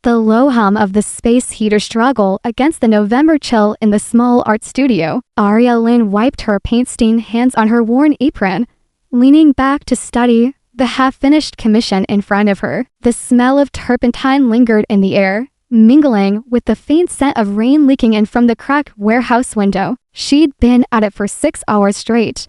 The low hum of the space heater struggled against the November chill in the small art studio. Arya Lynn wiped her paint-stained hands on her worn apron, leaning back to study the half-finished commission in front of her. The smell of turpentine lingered in the air, mingling with the faint scent of rain leaking in from the cracked warehouse window. She'd been at it for 6 hours straight,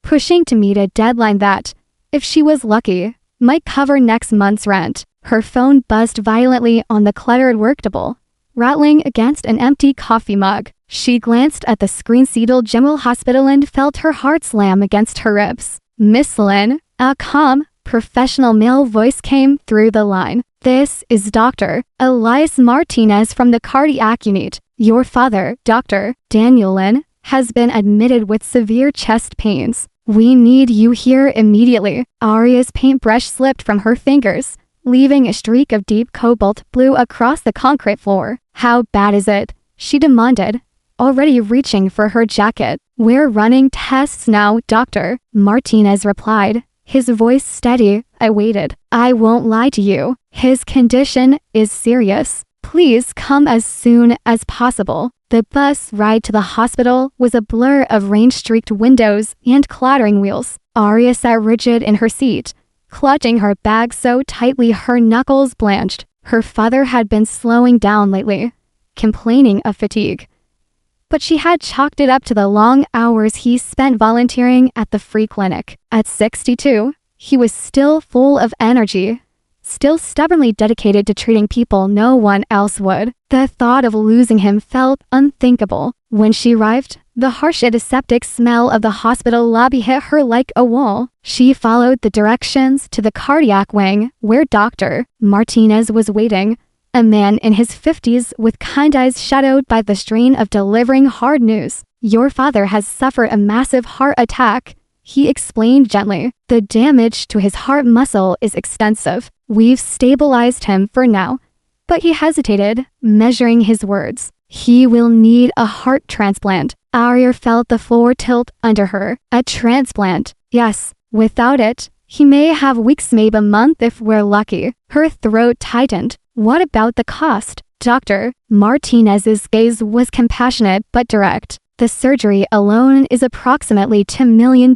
pushing to meet a deadline that, if she was lucky, might cover next month's rent. Her phone buzzed violently on the cluttered worktable, rattling against an empty coffee mug. She glanced at the screen-sealed General Hospital and felt her heart slam against her ribs. "Miss Lynn," a calm, professional male voice came through the line. "This is Dr. Elias Martinez from the cardiac unit. Your father, Dr. Daniel Lynn, has been admitted with severe chest pains. We need you here immediately." Arya's paintbrush slipped from her fingers, leaving a streak of deep cobalt blue across the concrete floor. "How bad is it?" she demanded, already reaching for her jacket. "We're running tests now, Doctor," Martinez replied, his voice steady. "I waited. I won't lie to you. His condition is serious. Please come as soon as possible." The bus ride to the hospital was a blur of rain-streaked windows and clattering wheels. Arya sat rigid in her seat, clutching her bag so tightly her knuckles blanched. Her father had been slowing down lately, complaining of fatigue, but she had chalked it up to the long hours he spent volunteering at the free clinic. At 62, he was still full of energy, still stubbornly dedicated to treating people no one else would. The thought of losing him felt unthinkable. When she arrived, the harsh antiseptic smell of the hospital lobby hit her like a wall. She followed the directions to the cardiac wing, where Dr. Martinez was waiting, a man in his 50s with kind eyes shadowed by the strain of delivering hard news. "Your father has suffered a massive heart attack," he explained gently. "The damage to his heart muscle is extensive. We've stabilized him for now." But he hesitated, measuring his words. "He will need a heart transplant." Arya felt the floor tilt under her. "A transplant?" "Yes. Without it, he may have weeks, maybe a month if we're lucky." Her throat tightened. "What about the cost, Doctor?" Martinez's gaze was compassionate but direct. "The surgery alone is approximately $10 million.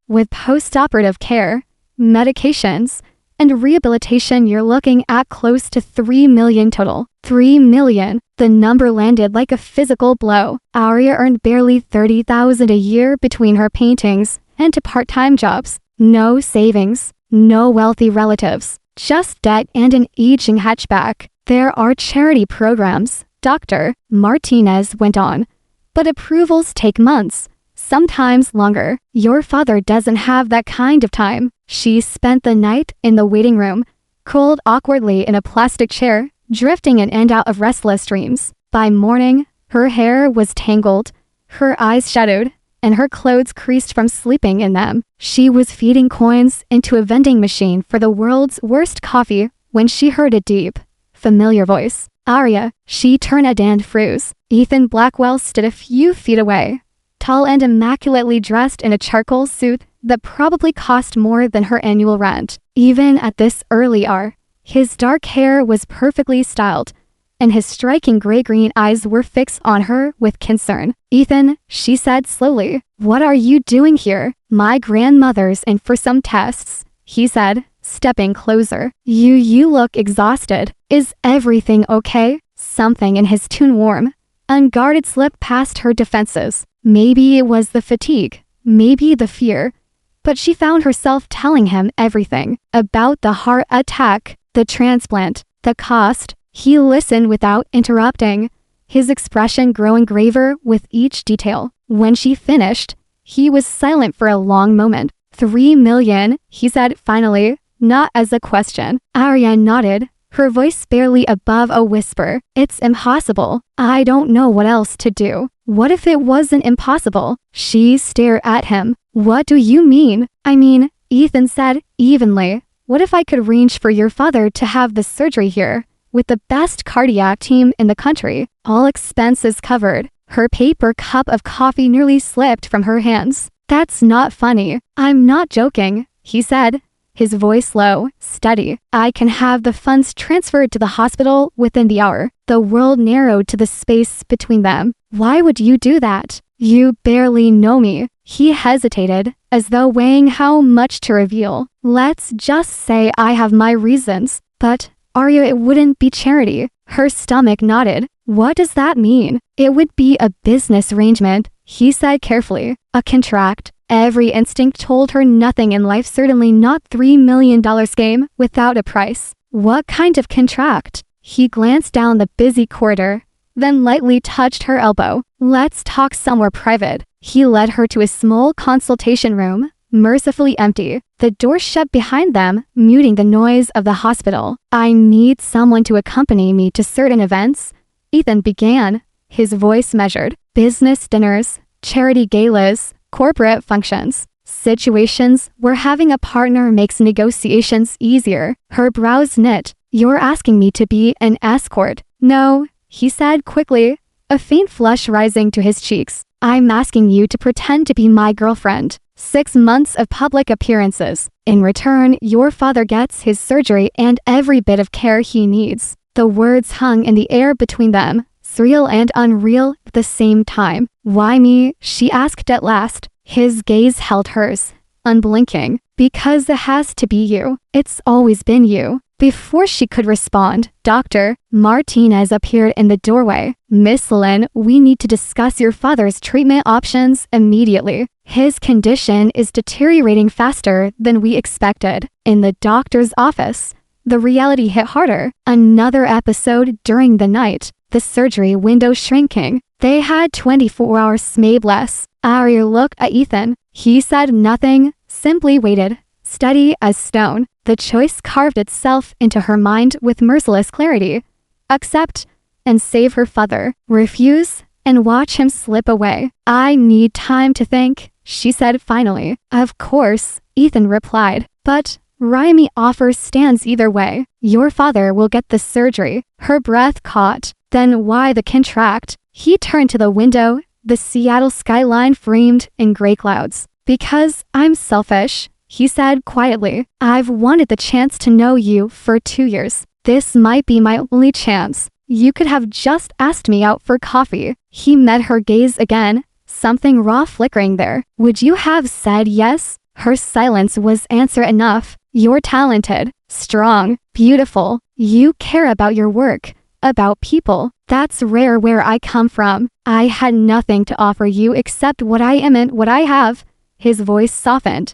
With post-operative care, medications, and rehabilitation, you're looking at close to $3 million total." $3 million. The number landed like a physical blow. Arya earned barely $30,000 a year between her paintings and to part-time jobs. No savings, no wealthy relatives, just debt and an aging hatchback. "There are charity programs," Dr. Martinez went on, "but approvals take months, sometimes longer. Your father doesn't have that kind of time." She spent the night in the waiting room, curled awkwardly in a plastic chair, drifting in and out of restless dreams. By morning, her hair was tangled, her eyes shadowed, and her clothes creased from sleeping in them. She was feeding coins into a vending machine for the world's worst coffee when she heard a deep, familiar voice. "Arya." She turned and froze. Ethan Blackwell stood a few feet away, tall and immaculately dressed in a charcoal suit that probably cost more than her annual rent. Even at this early hour, his dark hair was perfectly styled, and his striking gray-green eyes were fixed on her with concern. "Ethan," she said slowly, "what are you doing here?" "My grandmother's in for some tests," he said, stepping closer. You look exhausted. Is everything okay?" Something in his tone, warm, unguarded, slipped past her defenses. Maybe it was the fatigue, maybe the fear, but she found herself telling him everything about the heart attack, the transplant, the cost. He listened without interrupting, his expression growing graver with each detail. When she finished, he was silent for a long moment. $3 million, he said finally, not as a question. Arya nodded, her voice barely above a whisper. "It's impossible. I don't know what else to do." "What if it wasn't impossible?" She stared at him. "What do you mean?" "I mean," Ethan said evenly, "what if I could arrange for your father to have the surgery here, with the best cardiac team in the country, all expenses covered?" Her paper cup of coffee nearly slipped from her hands. "That's not funny." "I'm not joking," he said, his voice low, steady. I can have the funds transferred to the hospital within the hour. The world narrowed to the space between them. Why would you do that? You barely know me. He hesitated, as though weighing how much to reveal. Let's just say I have my reasons. But, Arya, it wouldn't be charity. Her stomach nodded. What does that mean? It would be a business arrangement, he said carefully. A contract. Every instinct told her nothing in life, certainly not $3 million game without a price. What kind of contract? He glanced down the busy corridor, then lightly touched her elbow. Let's talk somewhere private. He led her to a small consultation room, mercifully empty. The door shut behind them, muting the noise of the hospital. I need someone to accompany me to certain events, Ethan began, his voice measured. Business dinners, charity galas, corporate functions, situations where having a partner makes negotiations easier. Her brows knit. You're asking me to be an escort? No, he said quickly, a faint flush rising to his cheeks. I'm asking you to pretend to be my girlfriend. 6 months of public appearances. In return, your father gets his surgery and every bit of care he needs. The words hung in the air between them, surreal and unreal at the same time. Why me? She asked at last. His gaze held hers, unblinking. Because it has to be you. It's always been you. Before she could respond, Dr. Martinez appeared in the doorway. Miss Lynn, we need to discuss your father's treatment options immediately. His condition is deteriorating faster than we expected. In the doctor's office, the reality hit harder. Another episode during the night. The surgery window shrinking. They had 24 hours, maybe less. Arya looked at Ethan. He said nothing, simply waited, steady as stone. The choice carved itself into her mind with merciless clarity. Accept and save her father. Refuse and watch him slip away. I need time to think, she said finally. Of course, Ethan replied. But Raimi offer stands either way. Your father will get the surgery. Her breath caught. Then why the contract? He turned to the window, the Seattle skyline framed in gray clouds. Because I'm selfish, he said quietly. I've wanted the chance to know you for 2 years. This might be my only chance. You could have just asked me out for coffee. He met her gaze again, something raw flickering there. Would you have said yes? Her silence was answer enough. You're talented, strong, beautiful. You care about your work, about people. That's rare where I come from. I had nothing to offer you except what I am and what I have. His voice softened,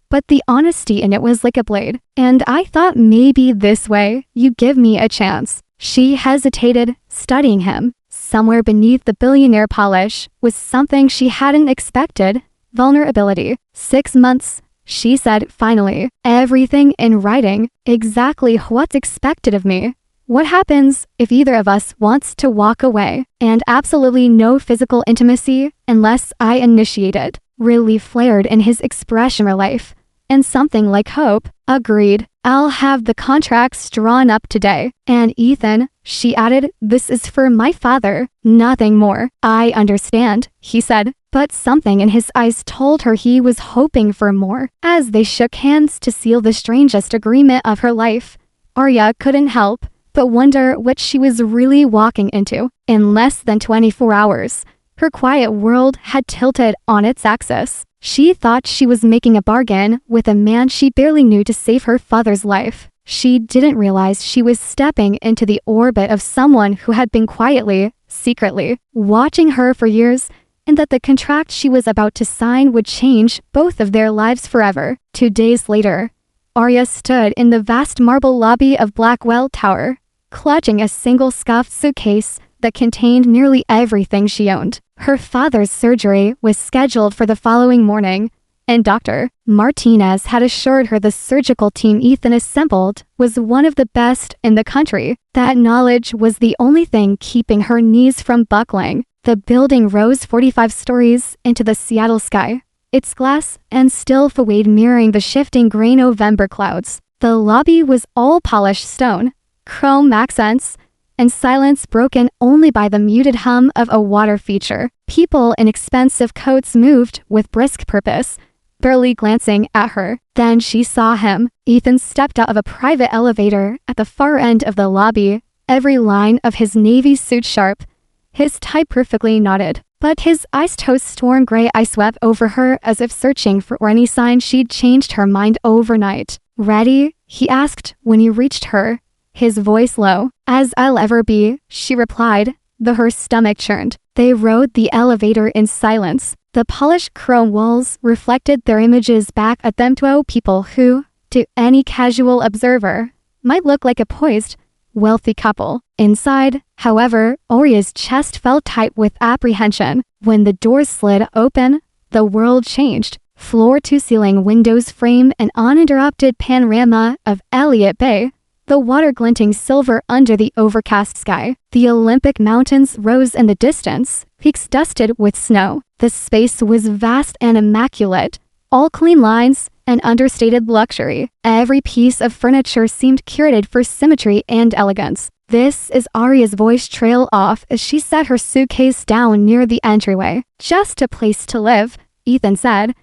but the honesty in it was like a blade. And I thought maybe this way you'd give me a chance. She hesitated, studying him. Somewhere beneath the billionaire polish was something she hadn't expected. Vulnerability. 6 months, she said finally. Everything in writing, exactly what's expected of me. What happens if either of us wants to walk away? And absolutely no physical intimacy unless I initiate it. Relief flared in his expression or life. And something like hope. Agreed. I'll have the contracts drawn up today. And Ethan, she added, this is for my father, nothing more. I understand, he said, but something in his eyes told her he was hoping for more. As they shook hands to seal the strangest agreement of her life, Arya couldn't help but wonder what she was really walking into. In less than 24 hours, her quiet world had tilted on its axis. She thought she was making a bargain with a man she barely knew to save her father's life. She didn't realize she was stepping into the orbit of someone who had been quietly, secretly, watching her for years, and that the contract she was about to sign would change both of their lives forever. 2 days later, Arya stood in the vast marble lobby of Blackwell Tower, clutching a single scuffed suitcase that contained nearly everything she owned. Her father's surgery was scheduled for the following morning, and Dr. Martinez had assured her the surgical team Ethan assembled was one of the best in the country. That knowledge was the only thing keeping her knees from buckling. The building rose 45 stories into the Seattle sky, its glass and still fawade mirroring the shifting gray November clouds. The lobby was all polished stone, chrome accents, and silence broken only by the muted hum of a water feature. People in expensive coats moved with brisk purpose, barely glancing at her. Then she saw him. Ethan stepped out of a private elevator at the far end of the lobby, every line of his navy suit sharp, his tie perfectly knotted. But his ice-toast storm gray eye swept over her as if searching for any sign she'd changed her mind overnight. "Ready?" he asked when he reached her, his voice low. "As I'll ever be," she replied, though her stomach churned. They rode the elevator in silence. The polished chrome walls reflected their images back at them, 12 people who, to any casual observer, might look like a poised, wealthy couple. Inside, however, Arya's chest felt tight with apprehension. When the doors slid open, the world changed. Floor-to-ceiling windows framed an uninterrupted panorama of Elliott Bay, the water glinting silver under the overcast sky. The Olympic Mountains rose in the distance, peaks dusted with snow. The space was vast and immaculate, all clean lines and understated luxury. Every piece of furniture seemed curated for symmetry and elegance. "This is Arya's voice trailed off as she set her suitcase down near the entryway. "Just a place to live," Ethan said,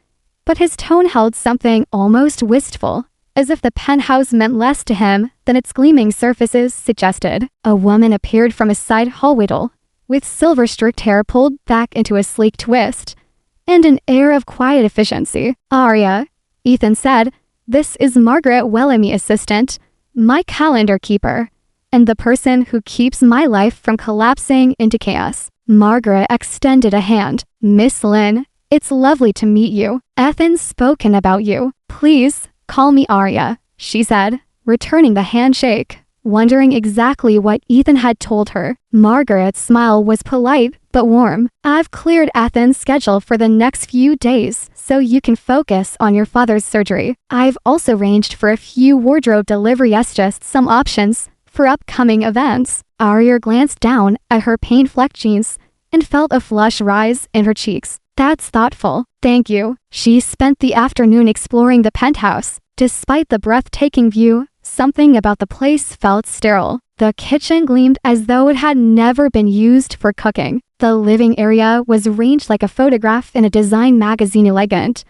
but his tone held something almost wistful, as if the penthouse meant less to him than its gleaming surfaces suggested. A woman appeared from a side hallway door, with silver-streaked hair pulled back into a sleek twist, and an air of quiet efficiency. "Arya," Ethan said, "this is Margaret Wellamy, assistant, my calendar keeper, and the person who keeps my life from collapsing into chaos." Margaret extended a hand. "Miss Lynn, it's lovely to meet you. Ethan's spoken about you. Please, call me Arya," she said, returning the handshake, wondering exactly what Ethan had told her. Margaret's smile was polite but warm. "I've cleared Ethan's schedule for the next few days so you can focus on your father's surgery. I've also arranged for a few wardrobe deliveries, just some options for upcoming events." Arya glanced down at her paint-flecked jeans and felt a flush rise in her cheeks. "That's thoughtful. Thank you." She spent the afternoon exploring the penthouse. Despite the breathtaking view, something about the place felt sterile. The kitchen gleamed as though it had never been used for cooking. The living area was arranged like a photograph in a design magazine, elegant,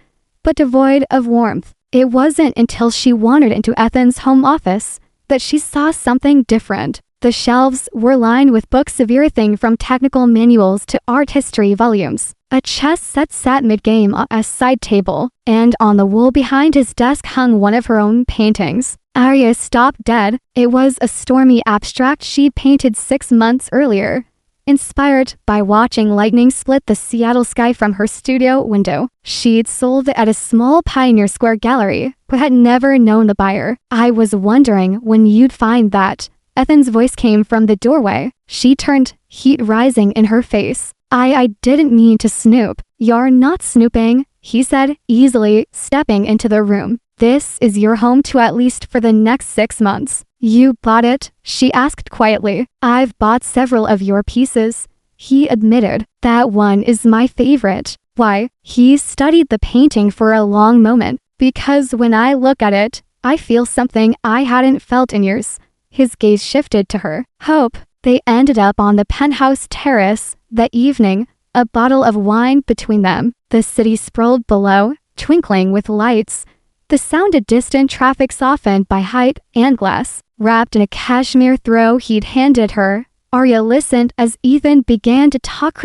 but devoid of warmth. It wasn't until she wandered into Ethan's home office that she saw something different. The shelves were lined with books of everything from technical manuals to art history volumes. A chess set sat mid-game on a side table, and on the wall behind his desk hung one of her own paintings. Arya stopped dead. It was a stormy abstract she'd painted 6 months earlier, inspired by watching lightning split the Seattle sky from her studio window. She'd sold it at a small Pioneer Square gallery, but had never known the buyer. "I was wondering when you'd find that." Ethan's voice came from the doorway. She turned, heat rising in her face. I didn't mean to snoop." "You're not snooping," he said, easily stepping into the room. "This is your home to at least for the next 6 months. "You bought it?" she asked quietly. "I've bought several of your pieces," he admitted. "That one is my favorite." "Why?" He studied the painting for a long moment. "Because when I look at it, I feel something I hadn't felt in years." His gaze shifted to her. "Hope." They ended up on the penthouse terrace that evening, a bottle of wine between them. The city sprawled below, twinkling with lights. The sound of distant traffic softened by height and glass. Wrapped in a cashmere throw he'd handed her, Arya listened as Ethan began to talk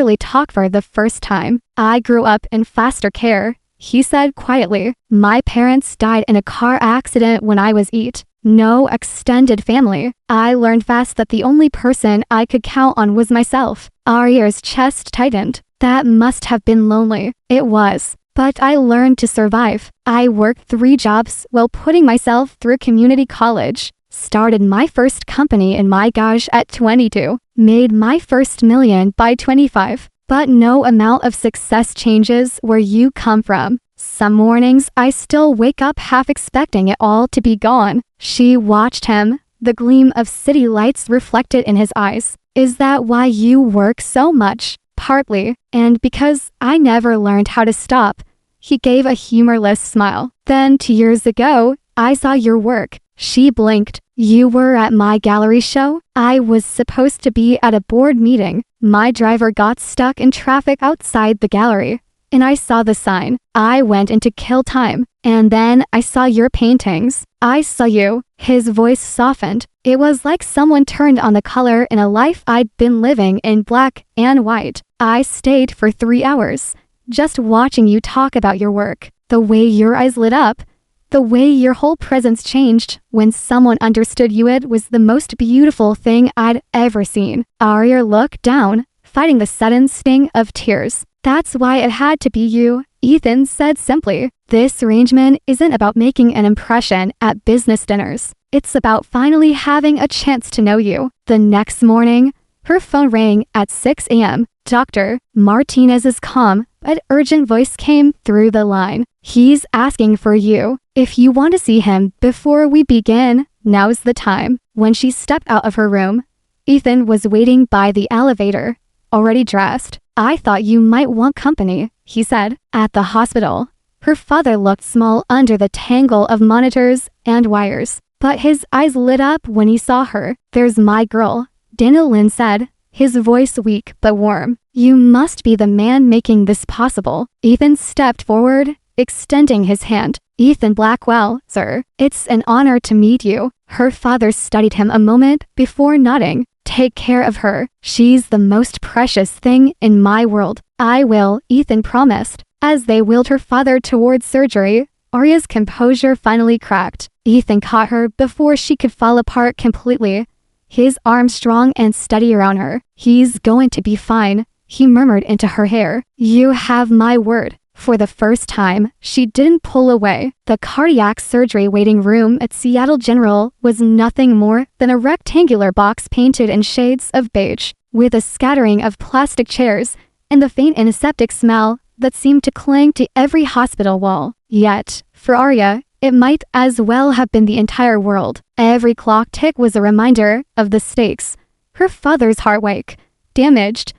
for the first time. "I grew up in foster care," he said quietly. "My parents died in a car accident when I was 8. No extended family. I learned fast that the only person I could count on was myself." Arya's chest tightened. "That must have been lonely." "It was. But I learned to survive. I worked 3 jobs while putting myself through community college. Started my first company in my garage at 22. Made my first million by 25. But no amount of success changes where you come from. Some mornings I still wake up half expecting it all to be gone." She watched him, the gleam of city lights reflected in his eyes. "Is that why you work so much?" "Partly, and because I never learned how to stop." He gave a humorless smile. "Then 2 years ago, I saw your work." She blinked. "You were at my gallery show?" "I was supposed to be at a board meeting. My driver got stuck in traffic outside the gallery. and I saw the sign. I went in to kill time. And then I saw your paintings. I saw you." His voice softened. It was like someone turned on the color in a life I'd been living in black and white. "I stayed for 3 hours, just watching you talk about your work. The way your eyes lit up, the way your whole presence changed when someone understood you, it was the most beautiful thing I'd ever seen." Arya looked down, fighting the sudden sting of tears. "That's why it had to be you," Ethan said simply. "This arrangement isn't about making an impression at business dinners. It's about finally having a chance to know you." The next morning, her phone rang at 6 a.m. Dr. Martinez's calm but urgent voice came through the line. "He's asking for you. If you want to see him before we begin, now's the time." When she stepped out of her room, Ethan was waiting by the elevator, already dressed. "I thought you might want company," he said. At the hospital, her father looked small under the tangle of monitors and wires, but his eyes lit up when he saw her. "There's my girl," Daniel Lin said, his voice weak but warm. "You must be the man making this possible." Ethan stepped forward, extending his hand. "Ethan Blackwell, sir. It's an honor to meet you." Her father studied him a moment before nodding. "Take care of her. She's the most precious thing in my world." "I will," Ethan promised. As they wheeled her father towards surgery, Arya's composure finally cracked. Ethan caught her before she could fall apart completely, his arm strong and steady around her. "He's going to be fine," he murmured into her hair. "You have my word." For the first time, she didn't pull away. The cardiac surgery waiting room at Seattle General was nothing more than a rectangular box painted in shades of beige, with a scattering of plastic chairs and the faint antiseptic smell that seemed to cling to every hospital wall. Yet, for Arya, it might as well have been the entire world. Every clock tick was a reminder of the stakes. Her father's heart wake, damaged,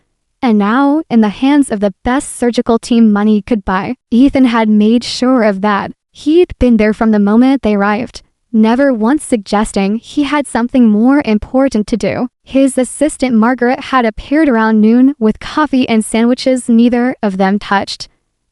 and now in the hands of the best surgical team money could buy. Ethan had made sure of that. He'd been there from the moment they arrived, never once suggesting he had something more important to do. His assistant Margaret had appeared around noon with coffee and sandwiches neither of them touched,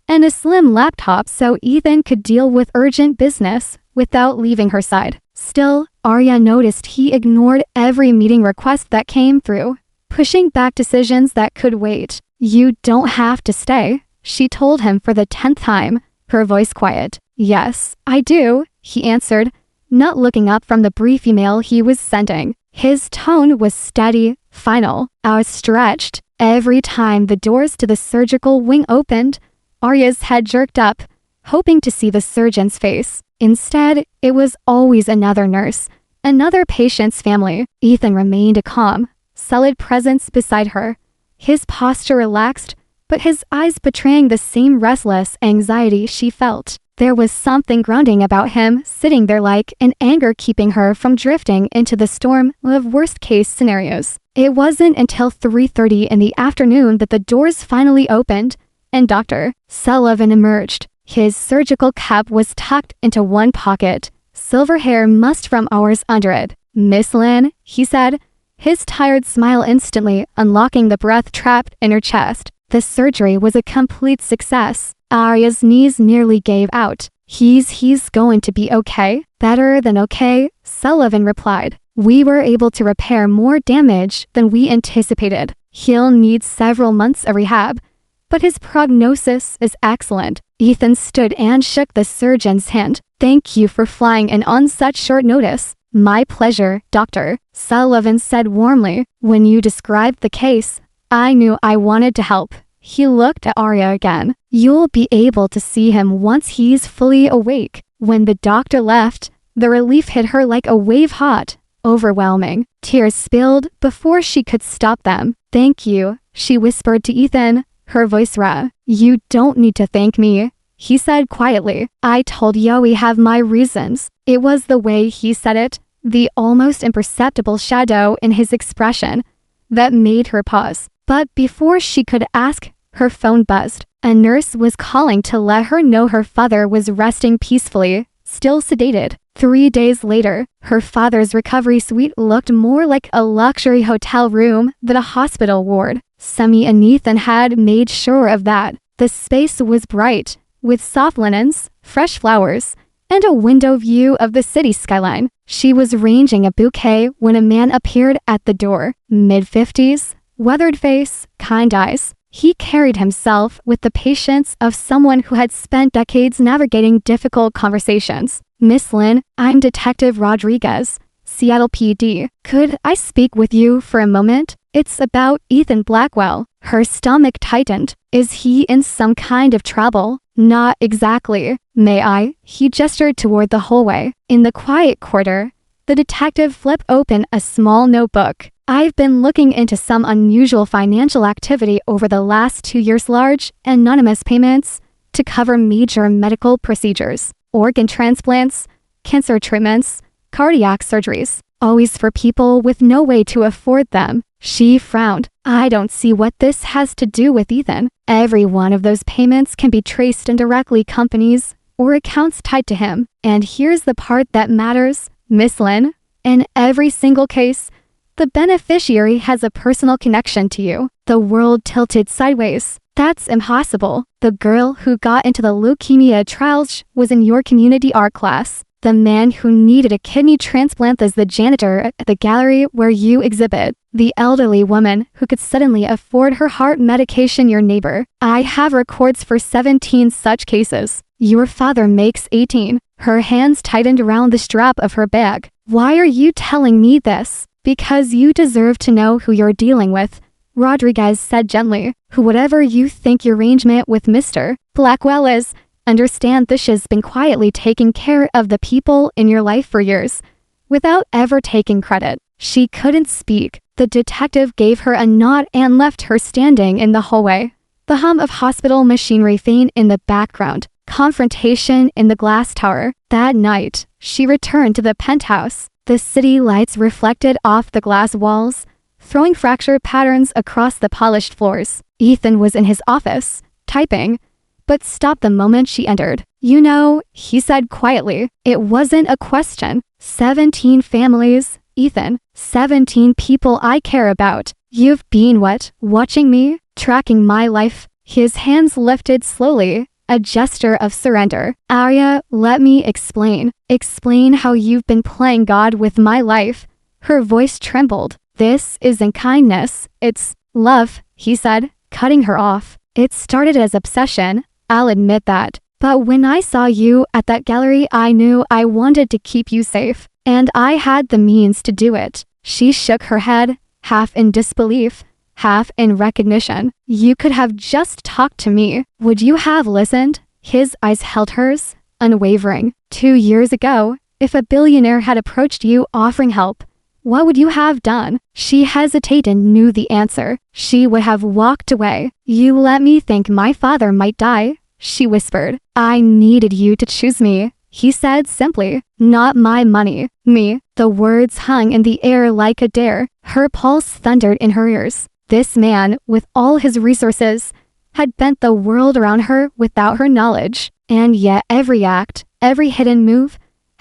and a slim laptop so Ethan could deal with urgent business without leaving her side. Still, Arya noticed he ignored every meeting request that came through, pushing back decisions that could wait. "You don't have to stay," she told him for the 10th time, her voice quiet. "Yes, I do," he answered, not looking up from the brief email he was sending. His tone was steady, final, outstretched. Every time the doors to the surgical wing opened, Arya's head jerked up, hoping to see the surgeon's face. Instead, it was always another nurse, another patient's family. Ethan remained a calm, solid presence beside her, his posture relaxed, but his eyes betraying the same restless anxiety she felt. There was something grounding about him, sitting there like an anger keeping her from drifting into the storm of worst-case scenarios. It wasn't until 3:30 in the afternoon that the doors finally opened, and Dr. Sullivan emerged. His surgical cap was tucked into one pocket, silver hair mussed from hours under it. "Miss Lin," he said, his tired smile instantly unlocking the breath trapped in her chest. The surgery was a complete success. Arya's knees nearly gave out. He's going to be okay." "Better than okay," Sullivan replied. "We were able to repair more damage than we anticipated. He'll need several months of rehab, but his prognosis is excellent." Ethan stood and shook the surgeon's hand. "Thank you for flying in on such short notice." "My pleasure, Doctor," Sullivan said warmly. "When you described the case, I knew I wanted to help." He looked at Arya again. "You'll be able to see him once he's fully awake." When the doctor left, the relief hit her like a wave hot, overwhelming. Tears spilled before she could stop them. "Thank you," she whispered to Ethan, her voice raw. "You don't need to thank me," he said quietly. "I told you we have my reasons." It was the way he said it, the almost imperceptible shadow in his expression, that made her pause. But before she could ask, her phone buzzed. A nurse was calling to let her know her father was resting peacefully, still sedated. 3 days later, her father's recovery suite looked more like a luxury hotel room than a hospital ward. Semi and Ethan had made sure of that. The space was bright, with soft linens, fresh flowers, and a window view of the city skyline. She was arranging a bouquet when a man appeared at the door. Mid-50s, weathered face, kind eyes. He carried himself with the patience of someone who had spent decades navigating difficult conversations. "Miss Lin, I'm Detective Rodriguez, Seattle PD. Could I speak with you for a moment? It's about Ethan Blackwell." Her stomach tightened. Is he in some kind of trouble? Not exactly. "May I?" He gestured toward the hallway. In the quiet corridor, the detective flipped open a small notebook. "I've been looking into some unusual financial activity over the last 2 years. Large, anonymous payments to cover major medical procedures, organ transplants, cancer treatments, cardiac surgeries, always for people with no way to afford them." She frowned. "I don't see what this has to do with Ethan. Every one of those payments can be traced indirectly companies or accounts tied to him. And here's the part that matters, Miss Lin. In every single case, the beneficiary has a personal connection to you." The world tilted sideways. "That's impossible. The girl who got into the leukemia trials was in your community art class. The man who needed a kidney transplant is the janitor at the gallery where you exhibit. The elderly woman who could suddenly afford her heart medication, your neighbor. I have records for 17 such cases. Your father makes 18. Her hands tightened around the strap of her bag. "Why are you telling me this?" "Because you deserve to know who you're dealing with," Rodriguez said gently. "Whatever you think your arrangement with Mr. Blackwell is, understand this has been quietly taking care of the people in your life for years, without ever taking credit." She couldn't speak. The detective gave her a nod and left her standing in the hallway. The hum of hospital machinery faint in the background. Confrontation in the glass tower. That night, she returned to the penthouse. The city lights reflected off the glass walls, throwing fractured patterns across the polished floors. Ethan was in his office, typing, but stopped the moment she entered. "You know," he said quietly, "it wasn't a question. 17 families, Ethan. 17 people I care about. You've been what? Watching me? Tracking my life?" His hands lifted slowly, a gesture of surrender. "Arya, let me explain. Explain how you've been playing God with my life." Her voice trembled. "This isn't kindness, it's love," he said, cutting her off. "It started as obsession, I'll admit that. But when I saw you at that gallery, I knew I wanted to keep you safe, and I had the means to do it." She shook her head, half in disbelief, half in recognition. "You could have just talked to me. Would you have listened?" His eyes held hers, unwavering. 2 years ago, if a billionaire had approached you offering help, what would you have done? She hesitated and knew the answer. She would have walked away. "You let me think my father might die," she whispered. "I needed you to choose me," he said simply. "Not my money, me." The words hung in the air like a dare. Her pulse thundered in her ears. This man, with all his resources, had bent the world around her without her knowledge. And yet every act, every hidden move,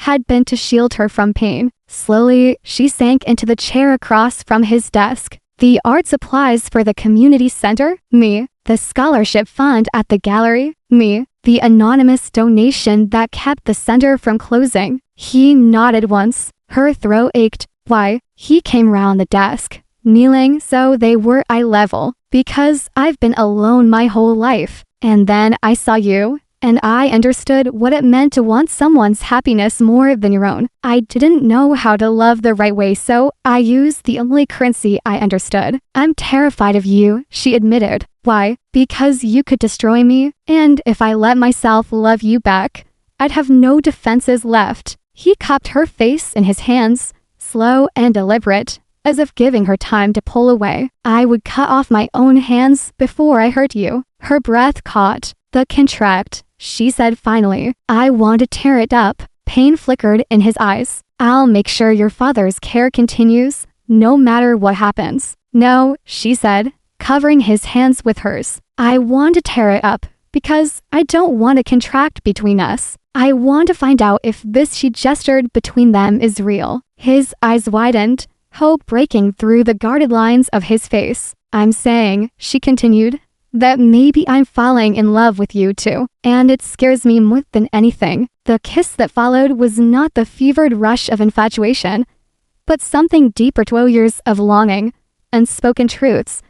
had been to shield her from pain. Slowly, she sank into the chair across from his desk. "The art supplies for the community center? Me. The scholarship fund at the gallery? Me. The anonymous donation that kept the center from closing?" He nodded once. Her throat ached. "Why?" He came round the desk, kneeling so they were eye level. "Because I've been alone my whole life. And then I saw you, and I understood what it meant to want someone's happiness more than your own. I didn't know how to love the right way, so I used the only currency I understood." "I'm terrified of you," she admitted. "Why?" "Because you could destroy me, and if I let myself love you back, I'd have no defenses left." He cupped her face in his hands, slow and deliberate, as if giving her time to pull away. "I would cut off my own hands before I hurt you." Her breath caught. "The contract," she said finally. "I want to tear it up." Pain flickered in his eyes. "I'll make sure your father's care continues, no matter what happens." "No," she said, covering his hands with hers. "I want to tear it up, because I don't want a contract between us. I want to find out if this," she gestured, "between them is real." His eyes widened, hope breaking through the guarded lines of his face. "I'm saying," she continued, that maybe I'm falling in love with you too, and it scares me more than anything. The kiss that followed was not the fevered rush of infatuation, but something deeper, 12 years of longing, unspoken truths,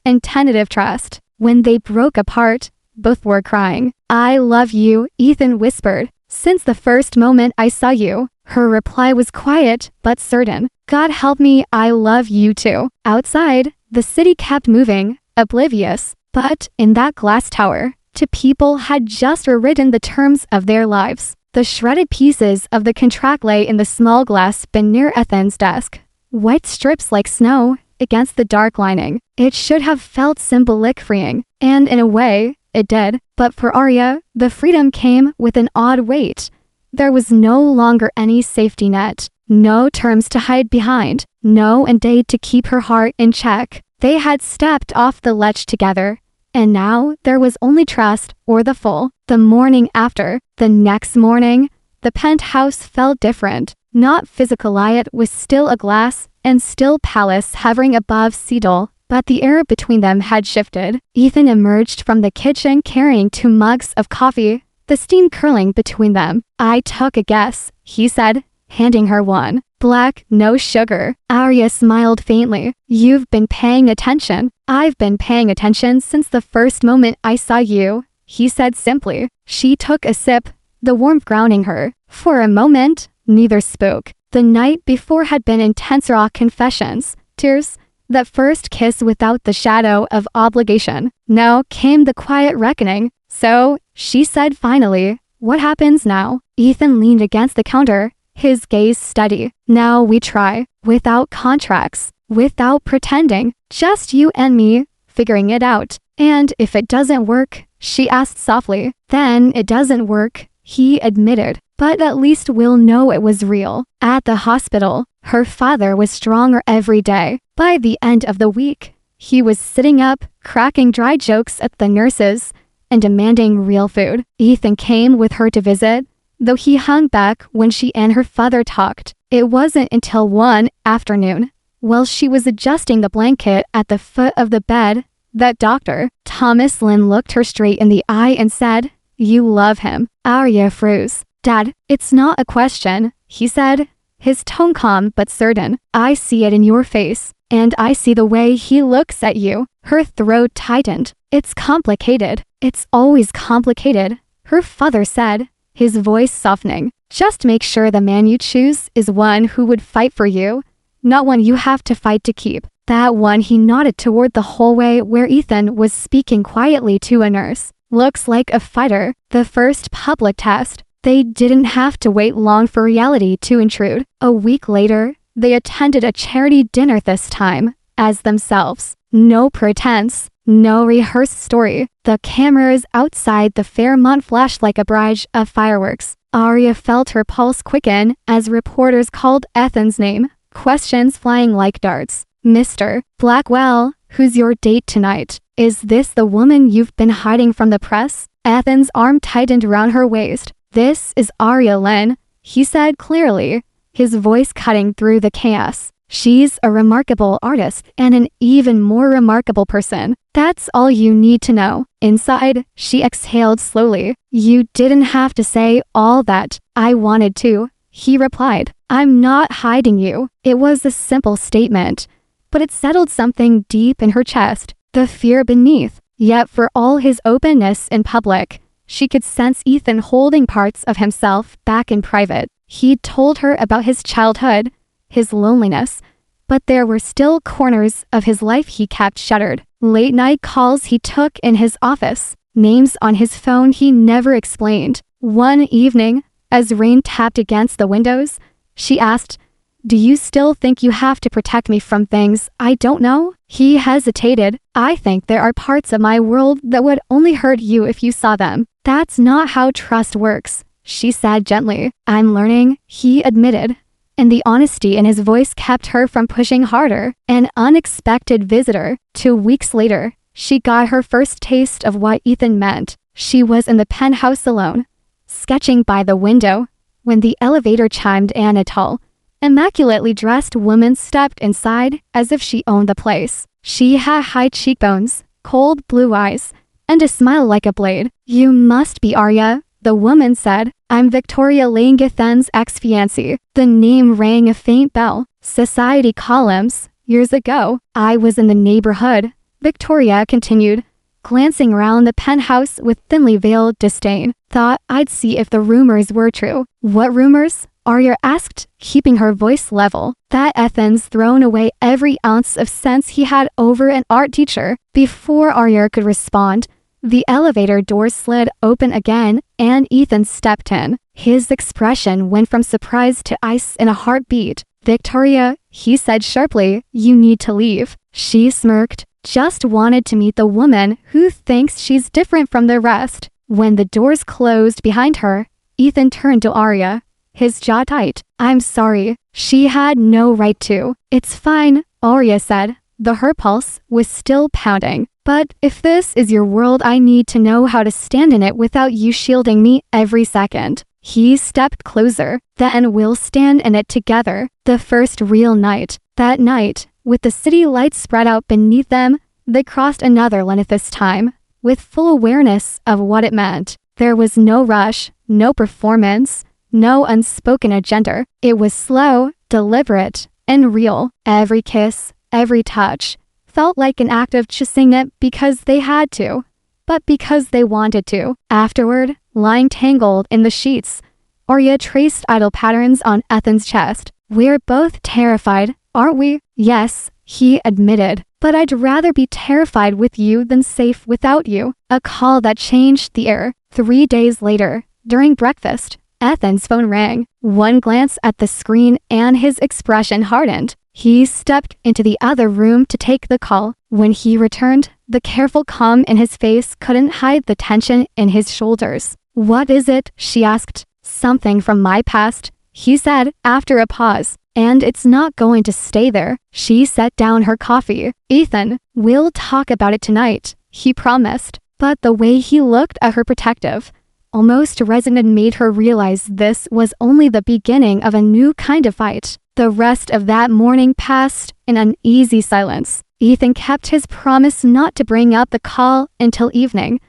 and tentative trust. When they broke apart, both were crying. I love you, Ethan whispered. Since the first moment I saw you. Her reply was quiet but certain. God help me, I love you too. Outside, the city kept moving, oblivious, but in that glass tower, two people had just rewritten the terms of their lives. The shredded pieces of the contract lay in the small glass bin near Ethan's desk. White strips like snow against the dark lining. It should have felt symbolic freeing, and in a way, it did. But for Arya, the freedom came with an odd weight. There was no longer any safety net, no terms to hide behind, no end-date to keep her heart in check. They had stepped off the ledge together, and now there was only trust or the fall. The morning after, the next morning, the penthouse felt different. Not physical light was still a glass and still palace hovering above Cedal, but the air between them had shifted. Ethan emerged from the kitchen carrying 2 mugs of coffee, the steam curling between them. I took a guess, he said, handing her one. Black, no sugar. Arya smiled faintly. You've been paying attention. I've been paying attention since the first moment I saw you, he said simply. She took a sip, the warmth grounding her. For a moment, neither spoke. The night before had been intense raw confessions, tears, that first kiss without the shadow of obligation. Now came the quiet reckoning. So, she said finally, what happens now? Ethan leaned against the counter, his gaze steady. Now we try, without contracts, without pretending, just you and me, figuring it out. And if it doesn't work, she asked softly. Then it doesn't work, he admitted. But at least we'll know it was real. At the hospital, her father was stronger every day. By the end of the week, he was sitting up, cracking dry jokes at the nurses, and demanding real food. Ethan came with her to visit, though he hung back when she and her father talked. It wasn't until one afternoon, while she was adjusting the blanket at the foot of the bed, that Dr. Thomas Lynn looked her straight in the eye and said, "You love him." Arya froze. "Dad, it's not a question," he said, his tone calm but certain. "I see it in your face, and I see the way he looks at you." Her throat tightened. "It's complicated. It's always complicated," her father said, his voice softening. "Just make sure the man you choose is one who would fight for you, not one you have to fight to keep." That one, he nodded toward the hallway where Ethan was speaking quietly to a nurse. "Looks like a fighter." The first public test. They didn't have to wait long for reality to intrude. A week later, they attended a charity dinner, this time as themselves. No pretense, no rehearsed story. The cameras outside the Fairmont flashed like a barrage of fireworks. Arya felt her pulse quicken as reporters called Ethan's name, questions flying like darts. "Mr. Blackwell, who's your date tonight? Is this the woman you've been hiding from the press?" Ethan's arm tightened around her waist. "This is Arya Lynn," he said clearly, his voice cutting through the chaos. "She's a remarkable artist and an even more remarkable person. That's all you need to know." Inside, she exhaled slowly. "You didn't have to say all that. I wanted to," he replied. "I'm not hiding you." It was a simple statement, but it settled something deep in her chest, the fear beneath. Yet for all his openness in public, she could sense Ethan holding parts of himself back in private. He'd told her about his childhood, his loneliness, but there were still corners of his life he kept shuttered. Late night calls he took in his office, names on his phone he never explained. One evening, as rain tapped against the windows, she asked, "Do you still think you have to protect me from things I don't know?" He hesitated. "I think there are parts of my world that would only hurt you if you saw them." "That's not how trust works," she said gently. "I'm learning," he admitted, and the honesty in his voice kept her from pushing harder. An unexpected visitor. 2 weeks later, she got her first taste of what Ethan meant. She was in the penthouse alone, sketching by the window, when the elevator chimed and a tall, immaculately dressed woman stepped inside as if she owned the place. She had high cheekbones, cold blue eyes, and a smile like a blade. "You must be Arya," the woman said. "I'm Victoria Langethan's ex-fiancée." The name rang a faint bell. Society columns. "Years ago, I was in the neighborhood," Victoria continued, glancing around the penthouse with thinly veiled disdain. "Thought I'd see if the rumors were true." "What rumors?" Arya asked, keeping her voice level. "That Ethan's thrown away every ounce of sense he had over an art teacher." Before Arya could respond, the elevator doors slid open again and Ethan stepped in. His expression went from surprise to ice in a heartbeat. "Victoria," he said sharply, "you need to leave." She smirked. "Just wanted to meet the woman who thinks she's different from the rest." When the doors closed behind her, Ethan turned to Arya, his jaw tight. "I'm sorry." She had no right to. "It's fine," Arya said. Her pulse was still pounding. "But if this is your world, I need to know how to stand in it without you shielding me every second." He stepped closer. "Then we'll stand in it together." The first real night. That night, with the city lights spread out beneath them, they crossed another line at this time, with full awareness of what it meant. There was no rush, no performance, no unspoken agenda. It was slow, deliberate, and real. Every kiss, every touch, felt like an act of choosing it because they had to, but because they wanted to. Afterward, lying tangled in the sheets, Arya traced idle patterns on Ethan's chest. "We're both terrified, aren't we?" "Yes," he admitted, "but I'd rather be terrified with you than safe without you." A call that changed the air. 3 days later, during breakfast, Ethan's phone rang. One glance at the screen and his expression hardened. He stepped into the other room to take the call. When he returned, the careful calm in his face couldn't hide the tension in his shoulders. "What is it?" she asked. "Something from my past," he said after a pause. "And it's not going to stay there." She set down her coffee. "Ethan, we'll talk about it tonight," he promised. But the way he looked at her protective, almost resonant, made her realize this was only the beginning of a new kind of fight. The rest of that morning passed in uneasy silence. Ethan kept his promise not to bring up the call until evening,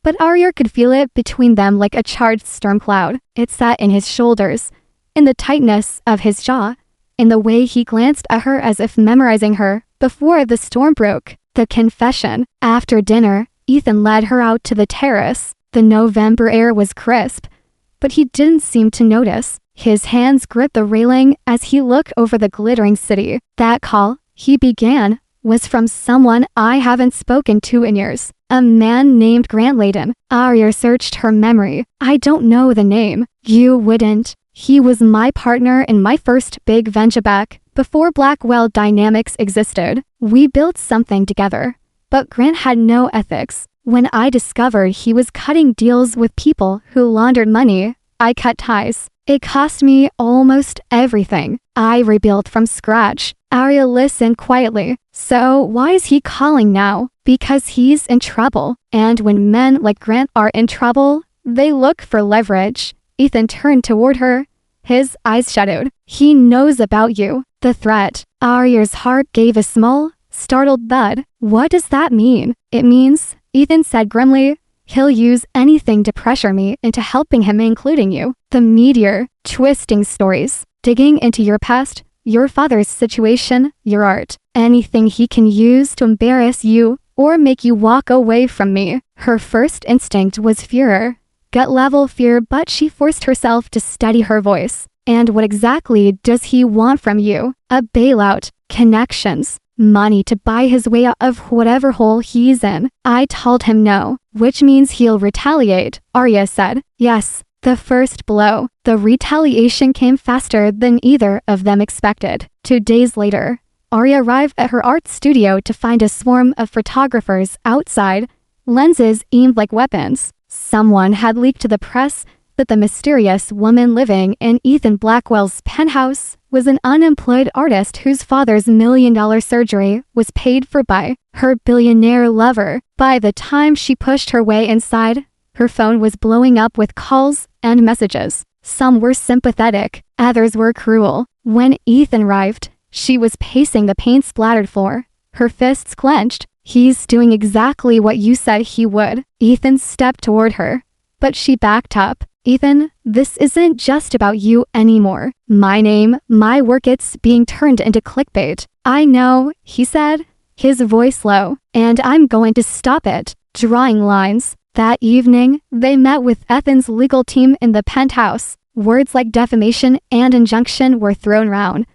but Arya could feel it between them like a charged storm cloud. It sat in his shoulders, in the tightness of his jaw, in the way he glanced at her as if memorizing her before the storm broke. The confession. After dinner, Ethan led her out to the terrace. The November air was crisp, but he didn't seem to notice. His hands gripped the railing as he looked over the glittering city. "That call," he began, "was from someone I haven't spoken to in years. A man named Grant Layden." Arya searched her memory. "I don't know the name." "You wouldn't. He was my partner in my first big venture back, before Blackwell Dynamics existed. We built something together, but Grant had no ethics. When I discovered he was cutting deals with people who laundered money, I cut ties. It cost me almost everything. I rebuilt from scratch." Arya listened quietly. "So why is he calling now?" "Because he's in trouble. And when men like Grant are in trouble, they look for leverage." Ethan turned toward her, his eyes shadowed. "He knows about you." The threat. Arya's heart gave a small, startled thud. "What does that mean?" "It means," Ethan said grimly, "he'll use anything to pressure me into helping him, including you. The meteor, twisting stories, digging into your past, your father's situation, your art. Anything he can use to embarrass you or make you walk away from me." Her first instinct was fear. Gut-level fear, but she forced herself to steady her voice. "And what exactly does he want from you?" "A bailout, connections, money to buy his way out of whatever hole he's in." I told him no, which means he'll retaliate, Arya said. Yes, the first blow. The retaliation came faster than either of them expected. 2 days later, Arya arrived at her art studio to find a swarm of photographers outside, lenses aimed like weapons. Someone had leaked to the press that the mysterious woman living in Ethan Blackwell's penthouse was an unemployed artist whose father's $1 million surgery was paid for by her billionaire lover. By the time she pushed her way inside, her phone was blowing up with calls and messages. Some were sympathetic, others were cruel. When Ethan arrived, she was pacing the paint-splattered floor, her fists clenched. He's doing exactly what you said he would. Ethan stepped toward her, but she backed up. Ethan, this isn't just about you anymore. My name, my work, it's being turned into clickbait. I know, he said, his voice low, and I'm going to stop it. Drawing lines. That evening, they met with Ethan's legal team in the penthouse. Words like defamation and injunction were thrown round.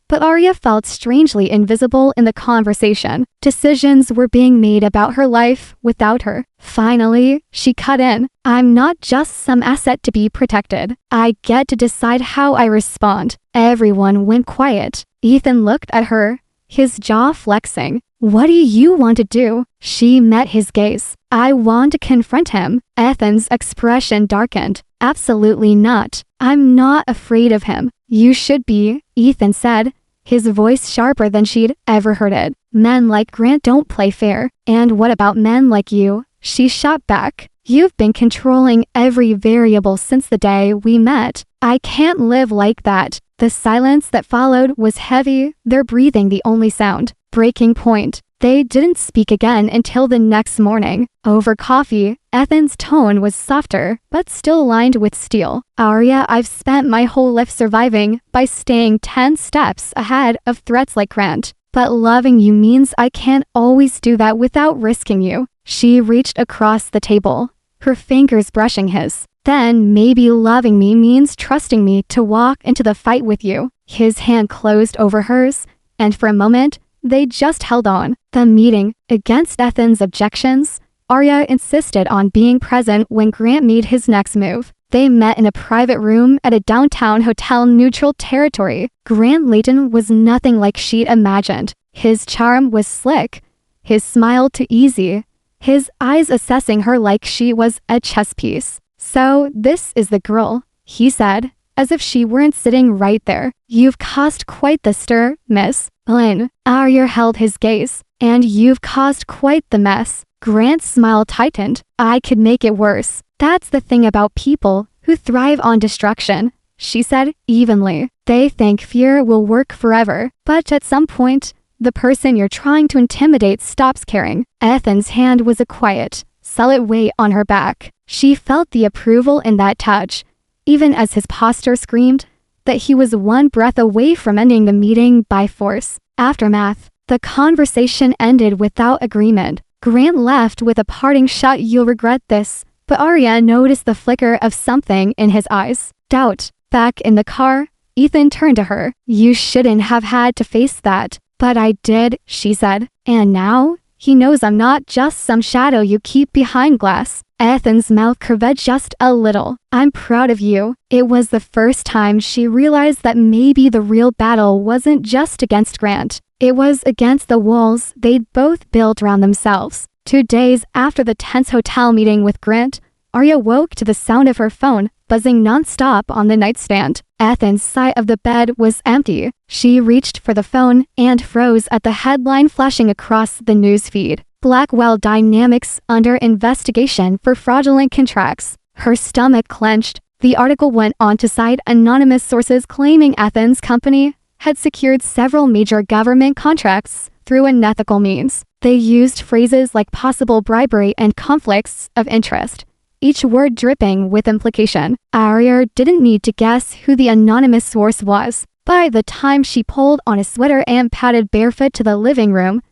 But Arya felt strangely invisible in the conversation. Decisions were being made about her life without her. Finally, she cut in. I'm not just some asset to be protected. I get to decide how I respond. Everyone went quiet. Ethan looked at her, his jaw flexing. What do you want to do? She met his gaze. I want to confront him. Ethan's expression darkened. Absolutely not. I'm not afraid of him. You should be, Ethan said, his voice sharper than she'd ever heard it. Men like Grant don't play fair. And what about men like you? She shot back. You've been controlling every variable since the day we met. I can't live like that. The silence that followed was heavy, their breathing the only sound. Breaking point. They didn't speak again until the next morning. Over coffee, Ethan's tone was softer, but still lined with steel. Arya, I've spent my whole life surviving by staying 10 steps ahead of threats like Grant. But loving you means I can't always do that without risking you. She reached across the table, her fingers brushing his. Then maybe loving me means trusting me to walk into the fight with you. His hand closed over hers, and for a moment, they just held on. The meeting, against Ethan's objections, Arya insisted on being present when Grant made his next move. They met in a private room at a downtown hotel neutral territory. Grant Layton was nothing like she'd imagined. His charm was slick, his smile too easy, his eyes assessing her like she was a chess piece. So this is the girl, he said, as if she weren't sitting right there. You've caused quite the stir, Miss Lynn. Arya held his gaze. And you've caused quite the mess. Grant's smile tightened. I could make it worse. That's the thing about people who thrive on destruction, she said evenly. They think fear will work forever, but at some point, the person you're trying to intimidate stops caring. Ethan's hand was a quiet, solid weight on her back. She felt the approval in that touch, even as his posture screamed that he was one breath away from ending the meeting by force. Aftermath. The conversation ended without agreement. Grant left with a parting shot. You'll regret this. But Arya noticed the flicker of something in his eyes. Doubt. Back in the car, Ethan turned to her. You shouldn't have had to face that. But I did, she said. And now? He knows I'm not just some shadow you keep behind glass. Ethan's mouth curved just a little. I'm proud of you. It was the first time she realized that maybe the real battle wasn't just against Grant. It was against the walls they'd both built around themselves. 2 days after the tense hotel meeting with Grant, Arya woke to the sound of her phone buzzing nonstop on the nightstand. Ethan's side of the bed was empty. She reached for the phone and froze at the headline flashing across the news feed. Blackwell Dynamics under investigation for fraudulent contracts. Her stomach clenched. The article went on to cite anonymous sources claiming Ethan's company had secured several major government contracts through unethical means. They used phrases like possible bribery and conflicts of interest, each word dripping with implication. Arya didn't need to guess who the anonymous source was. By the time she pulled on a sweater and padded barefoot to the living room,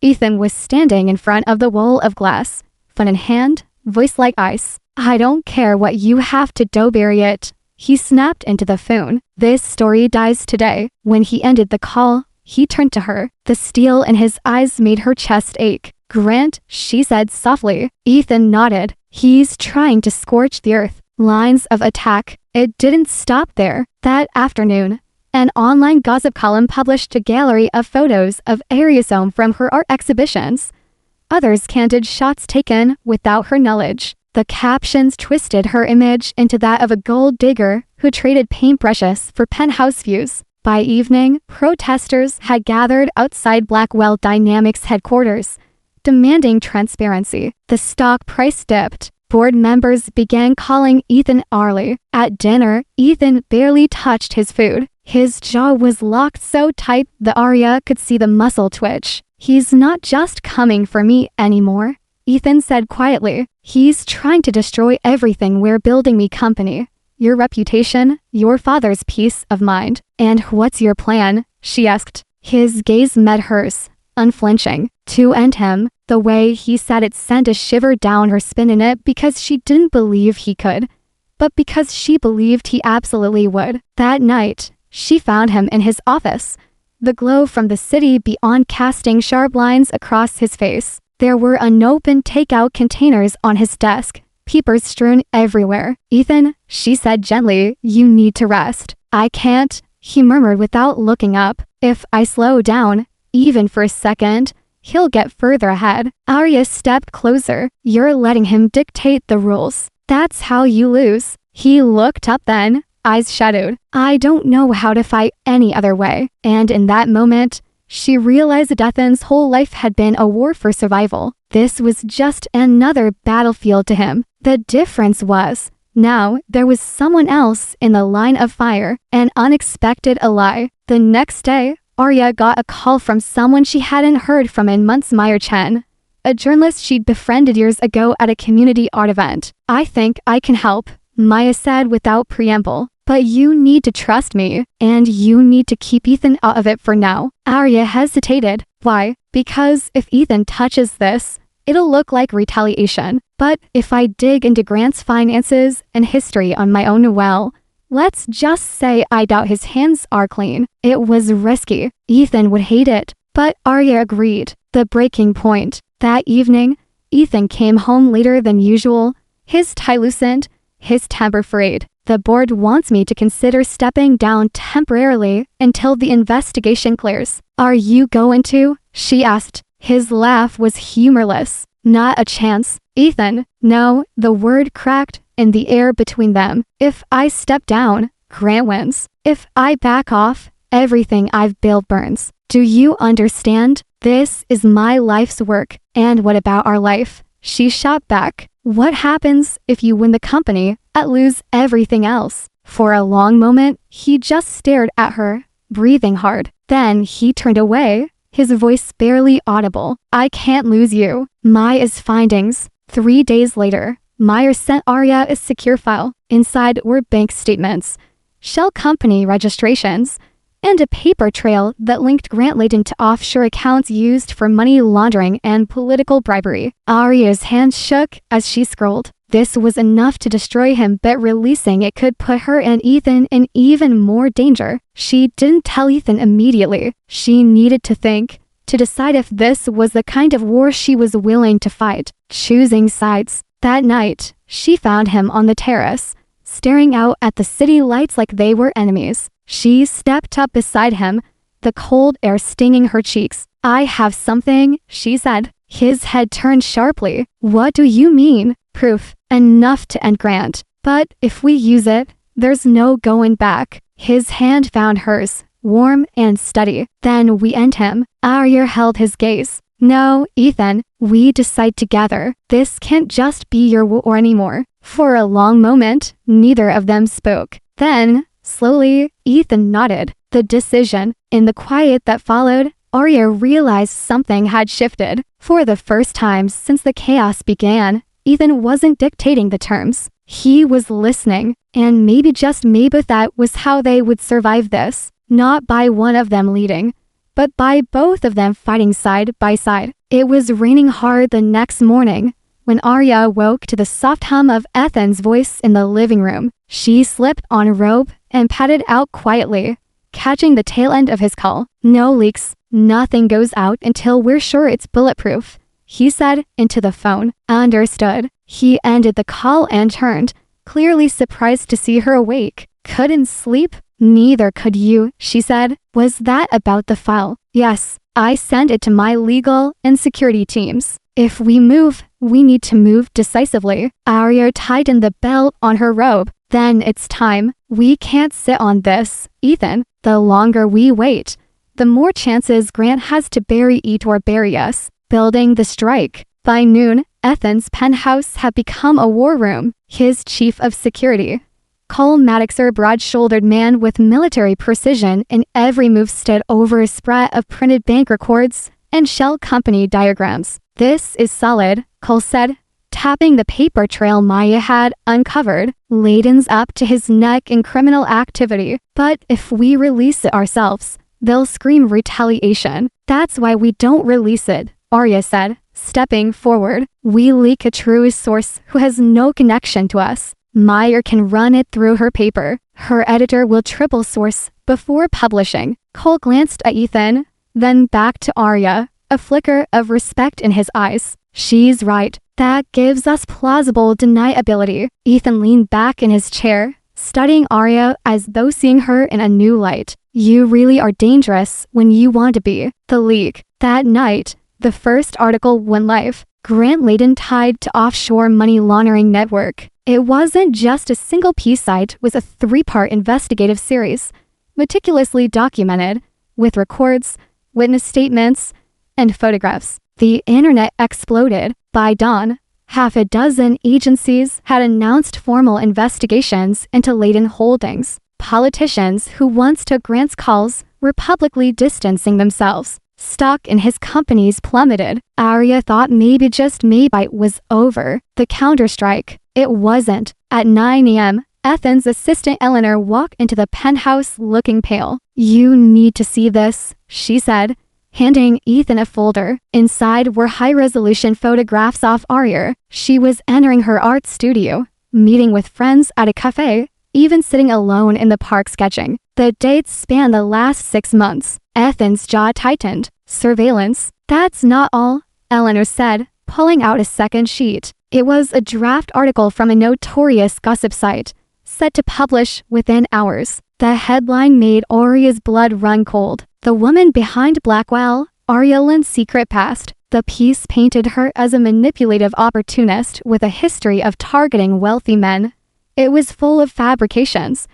Ethan was standing in front of the wall of glass, phone in hand, voice like ice. I don't care what you have to do, bury it. He snapped into the phone. This story dies today. When he ended the call, he turned to her. The steel in his eyes made her chest ache. Grant, she said softly. Ethan nodded. He's trying to scorch the earth. Lines of attack. It didn't stop there. That afternoon, an online gossip column published a gallery of photos of Ariasome from her art exhibitions. Others candid shots taken without her knowledge. The captions twisted her image into that of a gold digger who traded paintbrushes for penthouse views. By evening, protesters had gathered outside Blackwell Dynamics headquarters, demanding transparency. The stock price dipped. Board members began calling Ethan Arlie. At dinner, Ethan barely touched his food. His jaw was locked so tight that Arya could see the muscle twitch. "He's not just coming for me anymore," Ethan said quietly. "He's trying to destroy everything we're building, me company. Your reputation, your father's peace of mind. And what's your plan?" she asked. His gaze met hers, unflinching. To end him. The way he said it sent a shiver down her spine, in it because she didn't believe he could, but because she believed he absolutely would. That night, she found him in his office, the glow from the city beyond casting sharp lines across his face. There were unopened takeout containers on his desk, papers strewn everywhere. "Ethan," she said gently, "you need to rest." "I can't," he murmured without looking up. "If I slow down, even for a second, he'll get further ahead." Arya stepped closer. "You're letting him dictate the rules. That's how you lose." He looked up then, eyes shadowed. "I don't know how to fight any other way." And in that moment, she realized Ethan's whole life had been a war for survival. This was just another battlefield to him. The difference was, now there was someone else in the line of fire, an unexpected ally. The next day, Arya got a call from someone she hadn't heard from in months, Meyer Chen, a journalist she'd befriended years ago at a community art event. "I think I can help," Maya said without preamble. "But you need to trust me, and you need to keep Ethan out of it for now." Arya hesitated. "Why?" "Because if Ethan touches this, it'll look like retaliation. But if I dig into Grant's finances and history on my own, well, let's just say I doubt his hands are clean." It was risky. Ethan would hate it. But Arya agreed. The breaking point. That evening, Ethan came home later than usual, his tie loosened, his temper frayed. "The board wants me to consider stepping down temporarily until the investigation clears." "Are you going to?" she asked. His laugh was humorless. "Not a chance, Ethan." "No," the word cracked in the air between them. "If I step down, Grant wins. If I back off, everything I've built burns. Do you understand? This is my life's work." "And what about our life?" she shot back. "What happens if you win the company and lose everything else?" For a long moment, he just stared at her, breathing hard. Then he turned away, his voice barely audible. "I can't lose you." Maya's findings. 3 days later, Meyer sent Arya a secure file. Inside were bank statements, shell company registrations, and a paper trail that linked Grant Layton to offshore accounts used for money laundering and political bribery. Arya's hands shook as she scrolled. This was enough to destroy him, but releasing it could put her and Ethan in even more danger. She didn't tell Ethan immediately. She needed to think, to decide if this was the kind of war she was willing to fight. Choosing sides. That night, she found him on the terrace, staring out at the city lights like they were enemies. She stepped up beside him, the cold air stinging her cheeks. "I have something," she said. His head turned sharply. "What do you mean?" "Proof. Enough to end Grant. But if we use it, there's no going back." His hand found hers, warm and steady. "Then we end him." Arya held his gaze. "No, Ethan, we decide together. This can't just be your war anymore." For a long moment, neither of them spoke. Then, slowly, Ethan nodded. The decision. In the quiet that followed, Arya realized something had shifted. For the first time since the chaos began, Ethan wasn't dictating the terms. He was listening, and maybe just maybe that was how they would survive this. Not by one of them leading, but by both of them fighting side by side. It was raining hard the next morning when Arya woke to the soft hum of Ethan's voice in the living room. She slipped on a robe and padded out quietly, catching the tail end of his call. "No leaks. Nothing goes out until we're sure it's bulletproof," he said into the phone. "Understood." He ended the call and turned, clearly surprised to see her awake. "Couldn't sleep?" "Neither could you," she said. "Was that about the file?" "Yes. I sent it to my legal and security teams. If we move, we need to move decisively." Arya tightened the belt on her robe. "Then it's time. We can't sit on this, Ethan. The longer we wait, the more chances Grant has to bury it or bury us. Building the strike." By noon, Ethan's penthouse had become a war room. His chief of security, Cole Maddoxer, broad-shouldered man with military precision in every move, stood over a spread of printed bank records and shell company diagrams. "This is solid," Cole said, tapping the paper trail Maya had uncovered. "Layden's up to his neck in criminal activity, but if we release it ourselves, they'll scream retaliation. That's why we don't release it," Arya said, stepping forward. "We leak a true source who has no connection to us. Meyer can run it through her paper. Her editor will triple source before publishing." Cole glanced at Ethan, then back to Arya, a flicker of respect in his eyes. "She's right. That gives us plausible deniability." Ethan leaned back in his chair, studying Arya as though seeing her in a new light. "You really are dangerous when you want to be." The leak. That night, the first article went live. Grant Layden tied to offshore money laundering network. It wasn't just a single piece site, it was a 3-part investigative series, meticulously documented, with records, witness statements, and photographs. The internet exploded. By dawn, half a dozen agencies had announced formal investigations into Layden Holdings. Politicians who once took Grant's calls were publicly distancing themselves. Stock in his companies plummeted. Arya thought maybe just maybe it was over. The counterstrike. It wasn't. At 9 a.m., Ethan's assistant Eleanor walked into the penthouse looking pale. "You need to see this," she said, handing Ethan a folder. Inside were high-resolution photographs of Arya. She was entering her art studio, meeting with friends at a cafe, even sitting alone in the park sketching. The dates spanned the last 6 months. Ethan's jaw tightened. "Surveillance. That's not all," Eleanor said, pulling out a second sheet. It was a draft article from a notorious gossip site, set to publish within hours. The headline made Arya's blood run cold. "The woman behind Blackwell, Arya Lynn's secret past." The piece painted her as a manipulative opportunist with a history of targeting wealthy men. It was full of fabrications,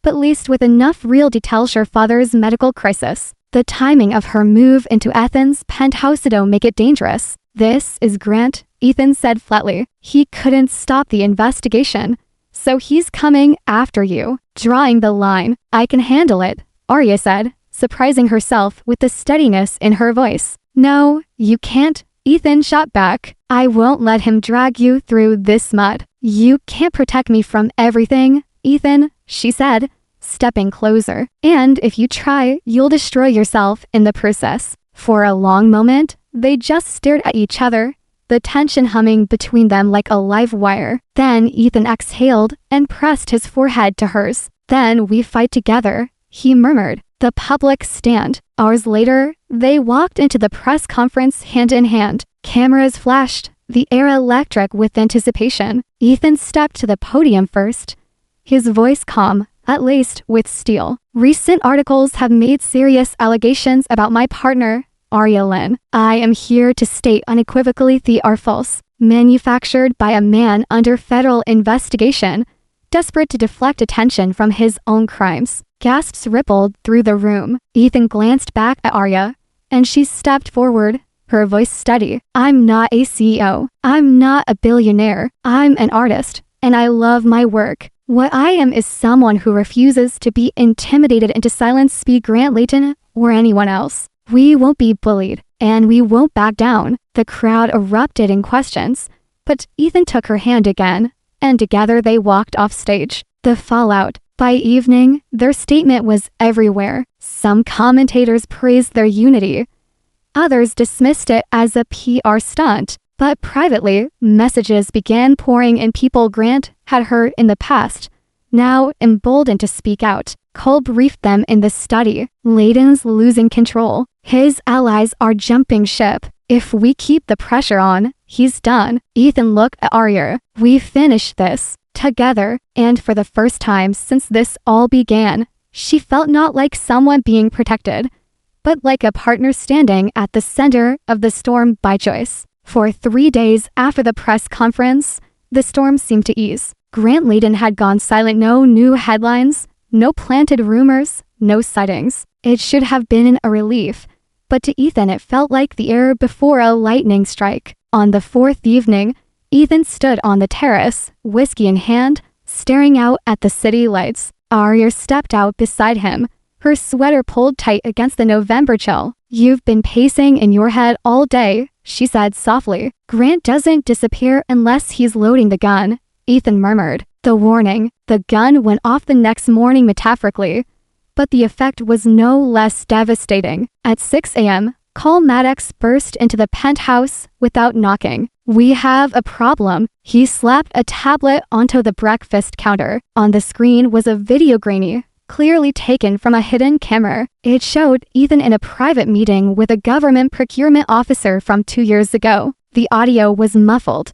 but laced with enough real details her father's medical crisis. The timing of her move into Ethan's penthouse don't make it dangerous. "This is Grant," Ethan said flatly. "He couldn't stop the investigation, so he's coming after you." Drawing the line. "I can handle it," Arya said, surprising herself with the steadiness in her voice. "No, you can't," Ethan shot back. "I won't let him drag you through this mud." "You can't protect me from everything, Ethan," she said, stepping closer. "And if you try, you'll destroy yourself in the process." For a long moment, they just stared at each other, the tension humming between them like a live wire. Then Ethan exhaled and pressed his forehead to hers. "Then we fight together," he murmured. The public stand. Hours later, they walked into the press conference hand in hand. Cameras flashed, the air electric with anticipation. Ethan stepped to the podium first, his voice calm, at least with steel. "Recent articles have made serious allegations about my partner, Arya Lynn. I am here to state unequivocally they are false. Manufactured by a man under federal investigation, desperate to deflect attention from his own crimes." Gasps rippled through the room. Ethan glanced back at Arya, and she stepped forward, her voice steady. "I'm not a CEO. I'm not a billionaire. I'm an artist, and I love my work. What I am is someone who refuses to be intimidated into silence. Be Grant Layden or anyone else. We won't be bullied, and we won't back down." The crowd erupted in questions, but Ethan took her hand again, and together they walked off stage. The fallout. By evening, their statement was everywhere. Some commentators praised their unity. Others dismissed it as a PR stunt. But privately, messages began pouring in. People Grant had heard in the past, now emboldened to speak out. Cole briefed them in the study. "Layden's losing control. His allies are jumping ship. If we keep the pressure on, he's done." Ethan looked at Arya. "We finished this together." And for the first time since this all began, she felt not like someone being protected, but like a partner standing at the center of the storm by choice. For 3 days after the press conference, the storm seemed to ease. Grant Layden had gone silent. No new headlines, no planted rumors, no sightings. It should have been a relief, but to Ethan it felt like the air before a lightning strike. On the 4th evening, Ethan stood on the terrace, whiskey in hand, staring out at the city lights. Arya stepped out beside him, her sweater pulled tight against the November chill. "You've been pacing in your head all day," she said softly. "Grant doesn't disappear unless he's loading the gun," Ethan murmured. The warning, the gun went off the next morning metaphorically, but the effect was no less devastating. At 6 a.m., Cole Maddox burst into the penthouse without knocking. "We have a problem." He slapped a tablet onto the breakfast counter. On the screen was a video grainy, clearly taken from a hidden camera. It showed Ethan in a private meeting with a government procurement officer from 2 years ago. The audio was muffled,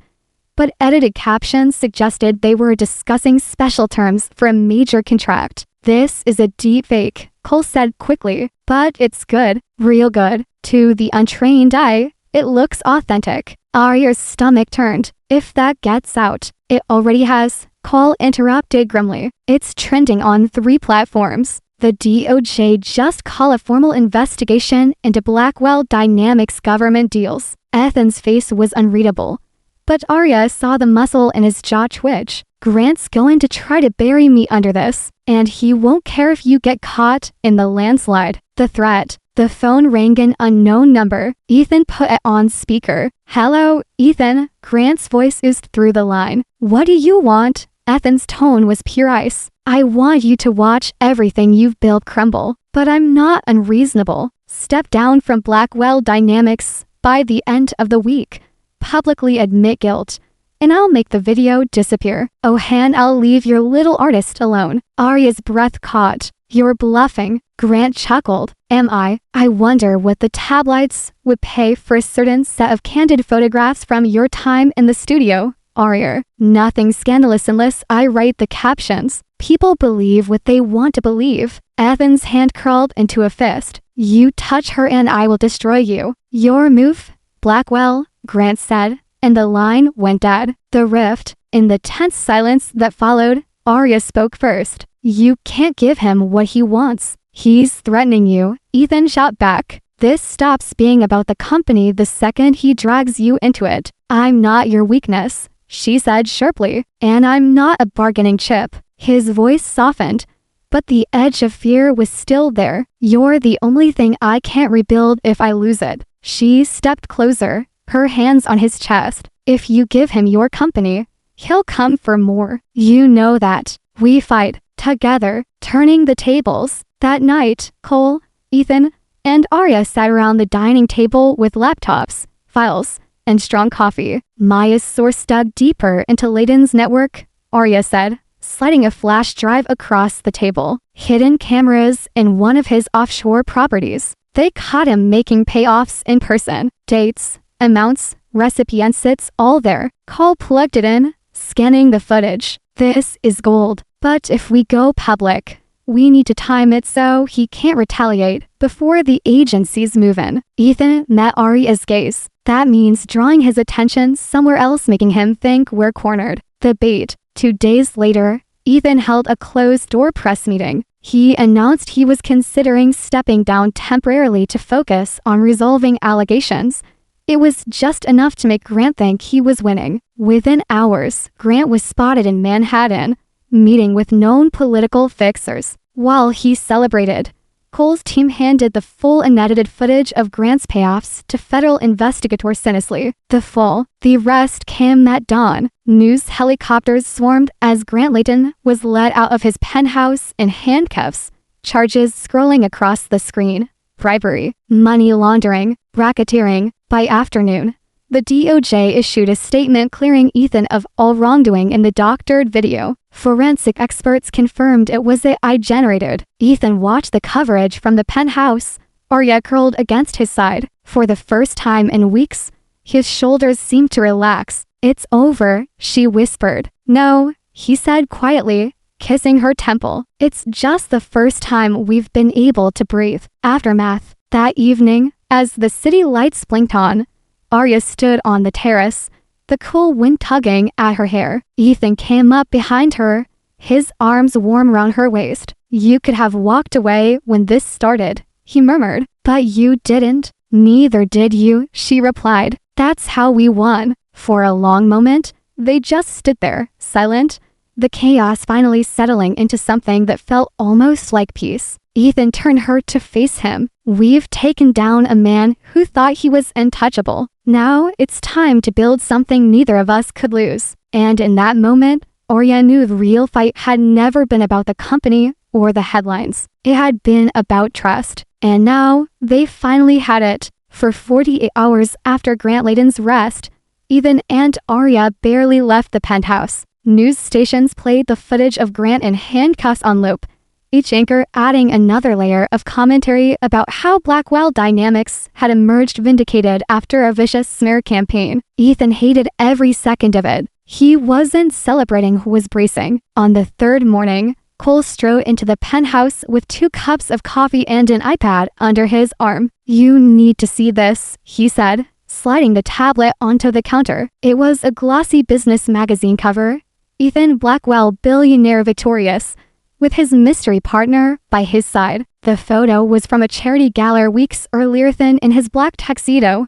but edited captions suggested they were discussing special terms for a major contract. "This is a deep fake," Cole said quickly, "but it's good, real good. To the untrained eye, it looks authentic." Arya's stomach turned. "If that gets out, it already has," Cole interrupted grimly. "It's trending on 3 platforms. The DOJ just called a formal investigation into Blackwell Dynamics government deals." Ethan's face was unreadable, but Arya saw the muscle in his jaw twitch. "Grant's going to try to bury me under this, and he won't care if you get caught in the landslide." The threat. The phone rang an unknown number. Ethan put it on speaker. "Hello, Ethan." Grant's voice oozed through the line. "What do you want?" Ethan's tone was pure ice. "I want you to watch everything you've built crumble, but I'm not unreasonable. Step down from Blackwell Dynamics by the end of the week. Publicly admit guilt, and I'll make the video disappear. Oh, and I'll leave your little artist alone." Arya's breath caught. "You're bluffing." Grant chuckled. "Am I? I wonder what the tabloids would pay for a certain set of candid photographs from your time in the studio." Arya, "Nothing scandalous unless I write the captions. People believe what they want to believe." Ethan's hand curled into a fist. "You touch her and I will destroy you." "Your move, Blackwell," Grant said, and the line went dead. The rift. In the tense silence that followed, Arya spoke first. "You can't give him what he wants. He's threatening you," Ethan shot back. "This stops being about the company the second he drags you into it." "I'm not your weakness," she said sharply, "and I'm not a bargaining chip." His voice softened, but the edge of fear was still there. "You're the only thing I can't rebuild if I lose it." She stepped closer, her hands on his chest. "If you give him your company, he'll come for more. You know that. We fight together, turning the tables." That night, Cole, Ethan, and Arya sat around the dining table with laptops, files, and strong coffee. Maya's source dug deeper into Layden's network, Arya said, sliding a flash drive across the table. "Hidden cameras in one of his offshore properties. They caught him making payoffs in person. Dates, amounts, recipients, it's all there." Cole plugged it in, scanning the footage. "This is gold. But if we go public, we need to time it so he can't retaliate before the agencies move in." Ethan met Arya's gaze. "That means drawing his attention somewhere else, making him think we're cornered." The bait. 2 days later, Ethan held a closed-door press meeting. He announced he was considering stepping down temporarily to focus on resolving allegations. It was just enough to make Grant think he was winning. Within hours, Grant was spotted in Manhattan, meeting with known political fixers. While he celebrated, Cole's team handed the full unedited footage of Grant's payoffs to federal investigator Sinnesley. The rest came at dawn. News helicopters swarmed as Grant Layton was led out of his penthouse in handcuffs, charges scrolling across the screen. Bribery, money laundering, racketeering. By afternoon, the DOJ issued a statement clearing Ethan of all wrongdoing in the doctored video. Forensic experts confirmed it was AI generated. Ethan watched the coverage from the penthouse. Arya curled against his side. For the first time in weeks, his shoulders seemed to relax. "It's over," she whispered. "No," he said quietly, kissing her temple. "It's just the first time we've been able to breathe." Aftermath. That evening, as the city lights blinked on, Arya stood on the terrace, the cool wind tugging at her hair. Ethan came up behind her, his arms warm around her waist. "You could have walked away when this started," he murmured. "But you didn't." "Neither did you," she replied. "That's how we won." For a long moment, they just stood there, silent, the chaos finally settling into something that felt almost like peace. Ethan turned her to face him. We've taken down a man who thought he was untouchable. Now it's time to build something neither of us could lose. And in that moment, Arya knew the real fight had never been about the company or the headlines. It had been about trust. And now, they finally had it. For 48 hours after Grant Layton's arrest, Ethan and Arya barely left the penthouse. News stations played the footage of Grant in handcuffs on loop, each anchor adding another layer of commentary about how Blackwell dynamics had emerged vindicated after a vicious smear campaign. Ethan hated every second of it. He wasn't celebrating, was bracing. On the third morning, Cole strode into the penthouse with 2 cups of coffee and an iPad under his arm. "You need to see this," he said, sliding the tablet onto the counter. It was a glossy business magazine cover. Ethan Blackwell, billionaire victorious, with his mystery partner by his side. The photo was from a charity gala weeks earlier. Ethan in his black tuxedo,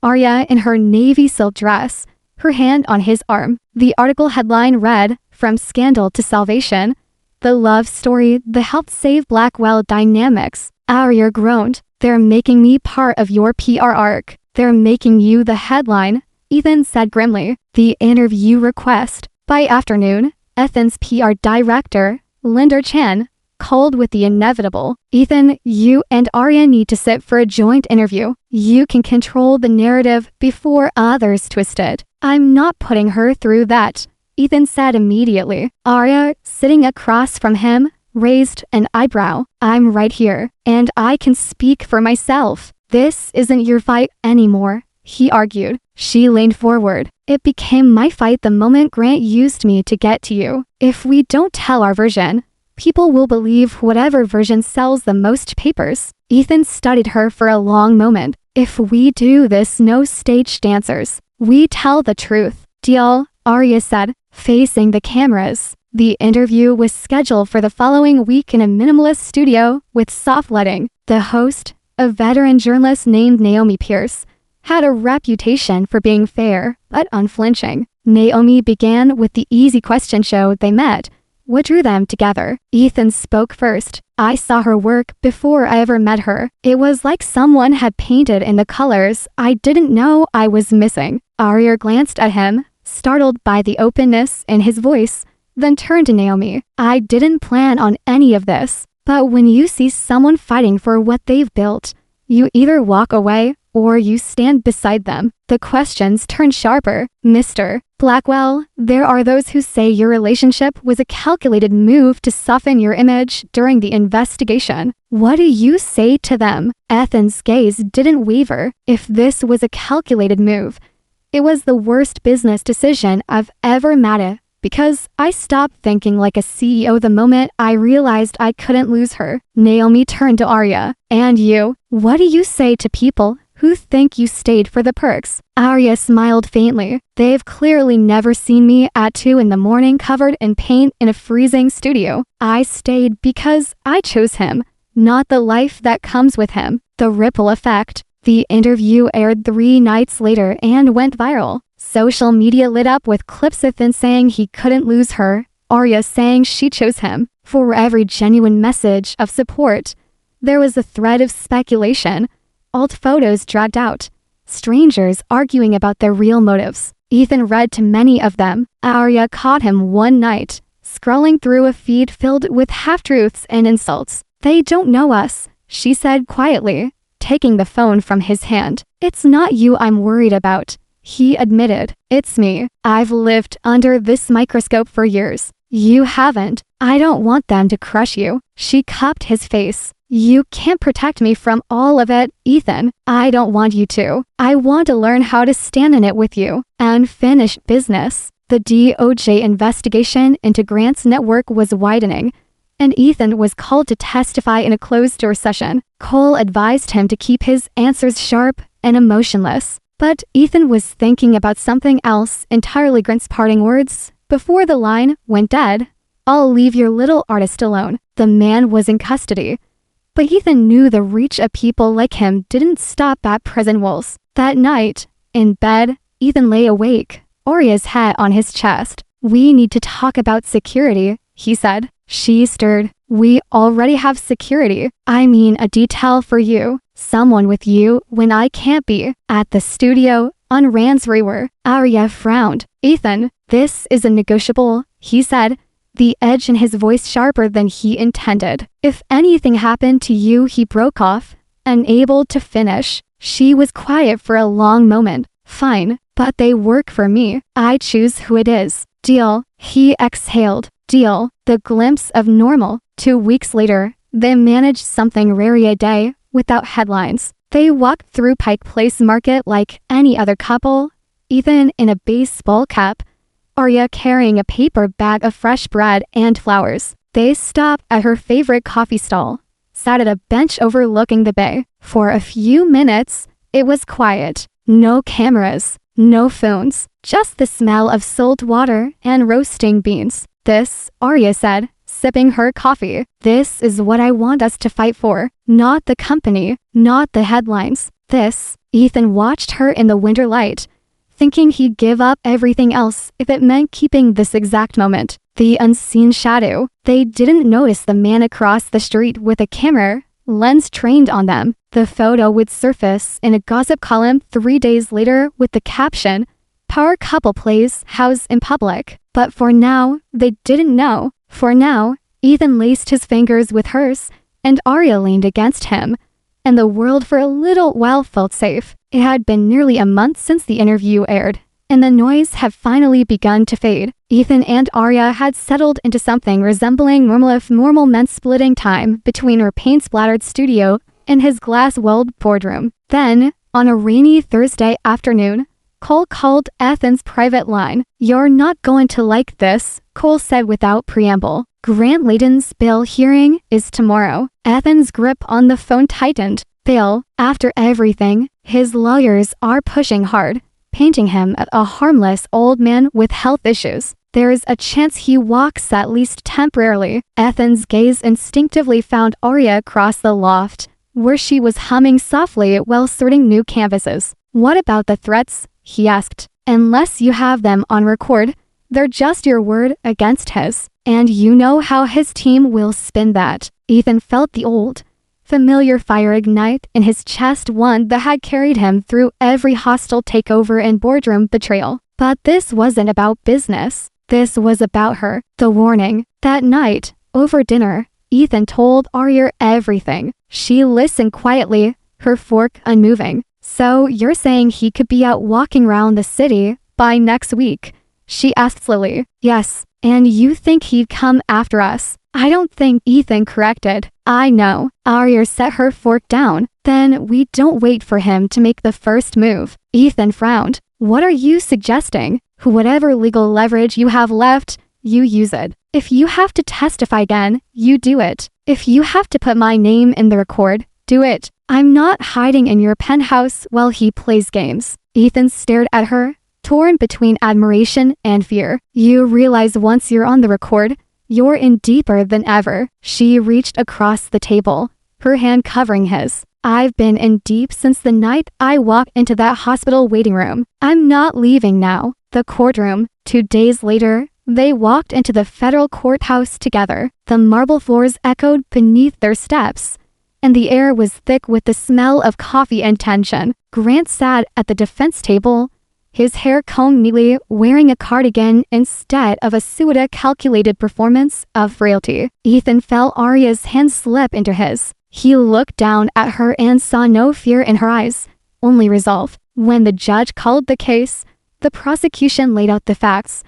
Arya in her navy silk dress, her hand on his arm. The article headline read, "From Scandal to Salvation, the love story that helped save Blackwell dynamics." Arya groaned. "They're making me part of your PR arc. They're making you the headline," Ethan said grimly. The interview request. By afternoon, Ethan's PR director, Linder Chan, called with the inevitable. "Ethan, you and Arya need to sit for a joint interview. You can control the narrative before others twist it." "I'm not putting her through that," Ethan said immediately. Arya, sitting across from him, raised an eyebrow. "I'm right here, and I can speak for myself. This isn't your fight anymore," he argued. She leaned forward. "It became my fight the moment Grant used me to get to you. If we don't tell our version, people will believe whatever version sells the most papers." Ethan studied her for a long moment. "If we do this, no stage dancers. We tell the truth." "Deal," Arya said, facing the cameras. The interview was scheduled for the following week in a minimalist studio with soft lighting. The host, a veteran journalist named Naomi Pierce, had a reputation for being fair but unflinching. Naomi began with the easy question. Show they met. What drew them together? Ethan spoke first. "I saw her work before I ever met her. It was like someone had painted in the colors I didn't know I was missing." Arya glanced at him, startled by the openness in his voice, then turned to Naomi. "I didn't plan on any of this, but when you see someone fighting for what they've built, you either walk away or you stand beside them." The questions turned sharper. "Mr. Blackwell, there are those who say your relationship was a calculated move to soften your image during the investigation. What do you say to them?" Ethan's gaze didn't waver. "If this was a calculated move, it was the worst business decision I've ever made, because I stopped thinking like a CEO the moment I realized I couldn't lose her." Naomi turned to Arya. "And you, what do you say to people who think you stayed for the perks?" Arya smiled faintly. "They've clearly never seen me at 2 in the morning covered in paint in a freezing studio. I stayed because I chose him, not the life that comes with him." The ripple effect. The interview aired 3 nights later and went viral. Social media lit up with clips of Ethan saying he couldn't lose her, Arya saying she chose him. For every genuine message of support, there was a thread of speculation. Alt photos dragged out, strangers arguing about their real motives. Ethan read to many of them. Arya caught him one night, scrolling through a feed filled with half-truths and insults. "They don't know us," she said quietly, taking the phone from his hand. "It's not you I'm worried about," he admitted. "It's me. I've lived under this microscope for years. You haven't. I don't want them to crush you." She cupped his face. "You can't protect me from all of it, Ethan. I don't want you to. I want to learn how to stand in it with you and finish business." The DOJ investigation into Grant's network was widening, and Ethan was called to testify in a closed-door session. Cole advised him to keep his answers sharp and emotionless. But Ethan was thinking about something else entirely. Grant's parting words before the line went dead. "I'll leave your little artist alone." The man was in custody, but Ethan knew the reach of people like him didn't stop at prison walls. That night, in bed, Ethan lay awake, Arya's head on his chest. We need to talk about security, he said. She stirred. We already have security. I mean a detail for you. Someone with you when I can't be. At the studio, on Rand's rear, Arya frowned. Ethan, this isn't negotiable, he said, the edge in his voice sharper than he intended. If anything happened to you, he broke off, unable to finish. She was quiet for a long moment. Fine, but they work for me. I choose who it is. Deal. He exhaled. Deal. The glimpse of normal. 2 weeks later, they managed something rare a day, without headlines. They walked through Pike Place Market like any other couple, Ethan in a baseball cap, Arya carrying a paper bag of fresh bread and flowers. They stopped at her favorite coffee stall, sat at a bench overlooking the bay. For a few minutes, it was quiet. No cameras, no phones, just the smell of salt water and roasting beans. This, Arya said, sipping her coffee. This is what I want us to fight for. Not the company, not the headlines. This. Ethan watched her in the winter light, thinking he'd give up everything else if it meant keeping this exact moment. The unseen shadow. They didn't notice the man across the street with a camera, lens trained on them. The photo would surface in a gossip column 3 days later with the caption, "Power couple plays house in public." But for now, they didn't know. For now, Ethan laced his fingers with hers, and Arya leaned against him, and the world for a little while felt safe. It had been nearly a month since the interview aired, and the noise had finally begun to fade. Ethan and Arya had settled into something resembling normal men splitting time between her paint-splattered studio and his glass-walled boardroom. Then, on a rainy Thursday afternoon, Cole called Ethan's private line. "You're not going to like this," Cole said without preamble. "Grant Layton's bail hearing is tomorrow." Ethan's grip on the phone tightened. Bail, after everything, his lawyers are pushing hard, painting him as a harmless old man with health issues. There's a chance he walks at least temporarily. Ethan's gaze instinctively found Arya across the loft, where she was humming softly while sorting new canvases. "What about the threats?" he asked. "Unless you have them on record, they're just your word against his. And you know how his team will spin that." Ethan felt the old, familiar fire ignite in his chest, one that had carried him through every hostile takeover and boardroom betrayal. But this wasn't about business. This was about her. The warning. That night, over dinner, Ethan told Arya everything. She listened quietly, her fork unmoving. "So you're saying he could be out walking around the city by next week?" she asked slowly. "Yes. And you think he'd come after us?" "I don't think," Ethan corrected. "I know." Arya set her fork down. "Then we don't wait for him to make the first move." Ethan frowned. "What are you suggesting?" "Whatever legal leverage you have left, you use it. If you have to testify again, you do it. If you have to put my name in the record, do it. I'm not hiding in your penthouse while he plays games." Ethan stared at her, torn between admiration and fear. "You realize once you're on the record, you're in deeper than ever." She reached across the table, her hand covering his. "I've been in deep since the night I walked into that hospital waiting room. I'm not leaving now." The courtroom. 2 days later, they walked into the federal courthouse together. The marble floors echoed beneath their steps, and the air was thick with the smell of coffee and tension. Grant sat at the defense table, his hair combed neatly, wearing a cardigan instead of a suit, a calculated performance of frailty. Ethan felt Arya's hand slip into his. He looked down at her and saw no fear in her eyes, only resolve. When the judge called the case, the prosecution laid out the facts,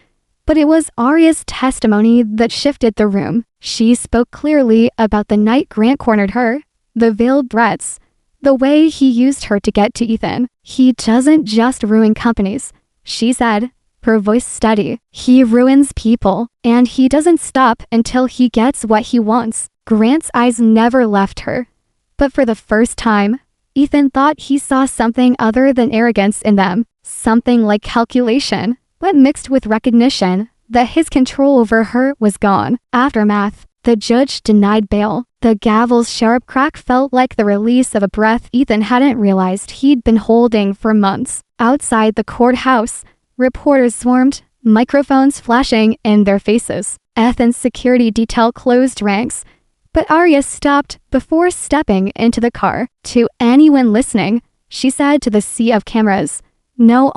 but it was Arya's testimony that shifted the room. She spoke clearly about the night Grant cornered her, the veiled threats, the way he used her to get to Ethan. "He doesn't just ruin companies," she said, her voice steady. "He ruins people, and he doesn't stop until he gets what he wants." Grant's eyes never left her, but for the first time, Ethan thought he saw something other than arrogance in them, something like calculation, but mixed with recognition that his control over her was gone. Aftermath. The judge denied bail. The gavel's sharp crack felt like the release of a breath Ethan hadn't realized he'd been holding for months. Outside the courthouse, reporters swarmed, microphones flashing in their faces. Ethan's security detail closed ranks, but Arya stopped before stepping into the car. To anyone listening, she said to the sea of cameras, "No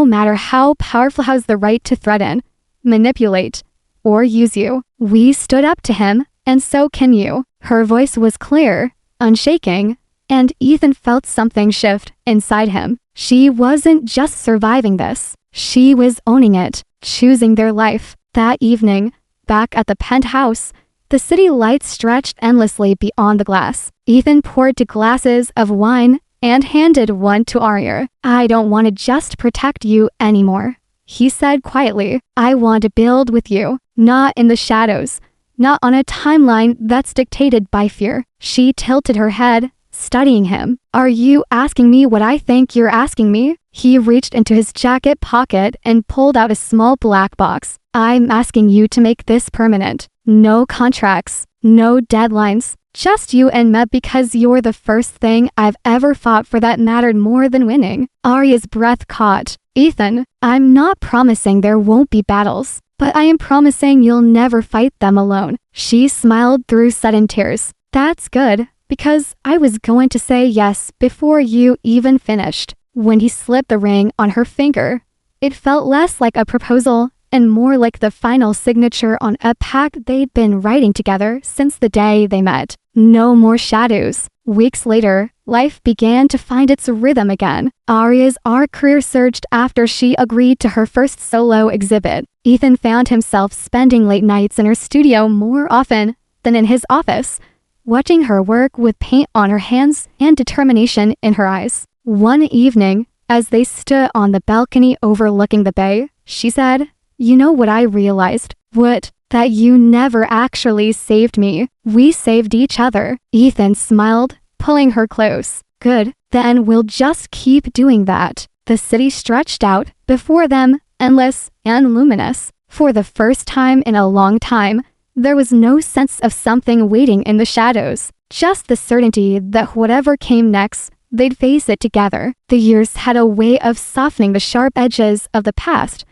matter how powerful has the right to threaten, manipulate, or use you. We stood up to him, and so can you." Her voice was clear, unshaking, and Ethan felt something shift inside him. She wasn't just surviving this. She was owning it, choosing their life. That evening, back at the penthouse, the city lights stretched endlessly beyond the glass. Ethan poured two glasses of wine and handed one to Arya. "I don't want to just protect you anymore," he said quietly. "I want to build with you, not in the shadows, not on a timeline that's dictated by fear." She tilted her head, studying him. "Are you asking me what I think you're asking me?" He reached into his jacket pocket and pulled out a small black box. "I'm asking you to make this permanent. No contracts, no deadlines. Just you and me, because you're the first thing I've ever fought for that mattered more than winning." Arya's breath caught. "Ethan, I'm not promising there won't be battles, but I am promising you'll never fight them alone." She smiled through sudden tears. "That's good, because I was going to say yes before you even finished." When he slipped the ring on her finger, it felt less like a proposal and more like the final signature on a pact they'd been writing together since the day they met. No more shadows. Weeks later, life began to find its rhythm again. Arya's art career surged after she agreed to her first solo exhibit. Ethan found himself spending late nights in her studio more often than in his office, watching her work with paint on her hands and determination in her eyes. One evening, as they stood on the balcony overlooking the bay, she said, "You know what I realized? What? That you never actually saved me. We saved each other." Ethan smiled, pulling her close. "Good, then we'll just keep doing that." The city stretched out before them, endless and luminous. For the first time in a long time, there was no sense of something waiting in the shadows, just the certainty that whatever came next, they'd face it together. The years had a way of softening the sharp edges of the past,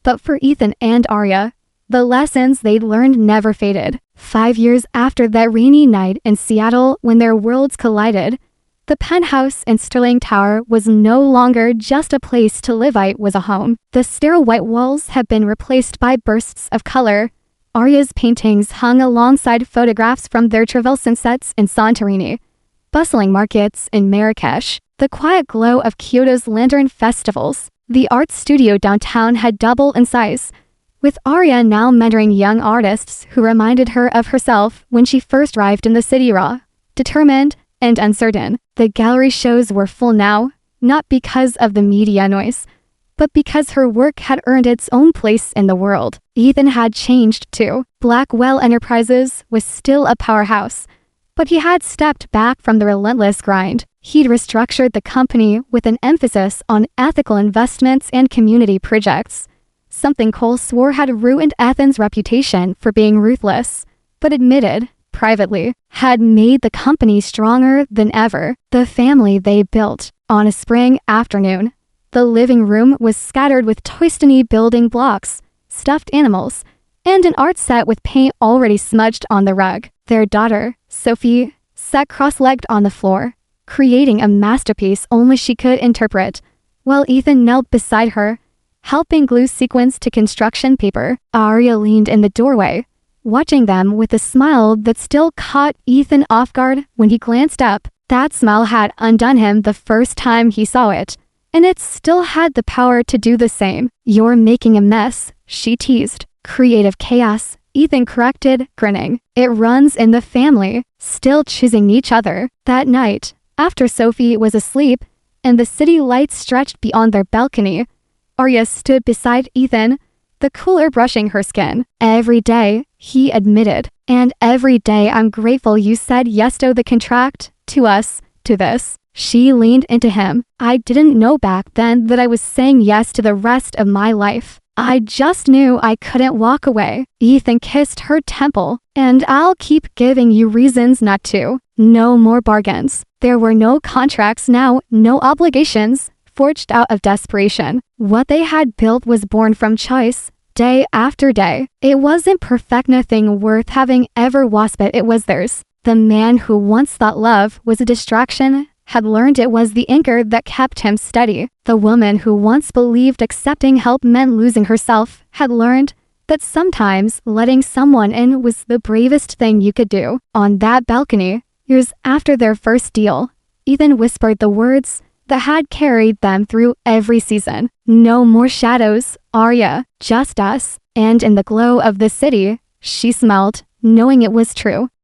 but for Ethan and Arya, the lessons they'd learned never faded. 5 years after that rainy night in Seattle when their worlds collided, the penthouse in Sterling Tower was no longer just a place to live. It was a home. The sterile white walls had been replaced by bursts of color. Arya's paintings hung alongside photographs from their travel sunsets in Santorini, bustling markets in Marrakesh, the quiet glow of Kyoto's lantern festivals. The art studio downtown had doubled in size, with Arya now mentoring young artists who reminded her of herself when she first arrived in the city, raw, determined, and uncertain. The gallery shows were full now, not because of the media noise, but because her work had earned its own place in the world. Ethan had changed too. Blackwell Enterprises was still a powerhouse, but he had stepped back from the relentless grind. He'd restructured the company with an emphasis on ethical investments and community projects, something Cole swore had ruined Ethan's reputation for being ruthless, but admitted, privately, had made the company stronger than ever. The family they built. On a spring afternoon, the living room was scattered with Toy Story building blocks, stuffed animals, and an art set with paint already smudged on the rug. Their daughter, Sophie, sat cross-legged on the floor, creating a masterpiece only she could interpret, while Ethan knelt beside her, helping glue sequins to construction paper. Arya leaned in the doorway, watching them with a smile that still caught Ethan off guard when he glanced up. That smile had undone him the first time he saw it, and it still had the power to do the same. "You're making a mess," she teased. "Creative chaos," Ethan corrected, grinning. "It runs in the family." Still choosing each other. That night, after Sophie was asleep and the city lights stretched beyond their balcony, Arya stood beside Ethan, the cooler brushing her skin. "Every day," he admitted, "and every day I'm grateful you said yes to the contract, to us, to this." She leaned into him. "I didn't know back then that I was saying yes to the rest of my life. I just knew I couldn't walk away." Ethan kissed her temple. "And I'll keep giving you reasons not to." No more bargains. There were no contracts now, no obligations. forged out of desperation. What they had built was born from choice, day after day. It wasn't perfect, nothing worth having ever was, but it was theirs. The man who once thought love was a distraction had learned it was the anchor that kept him steady. The woman who once believed accepting help meant losing herself had learned that sometimes letting someone in was the bravest thing you could do. On that balcony, years after their first deal, Ethan whispered the words that had carried them through every season. No more shadows, Arya, just us. And in the glow of the city, she smiled, knowing it was true.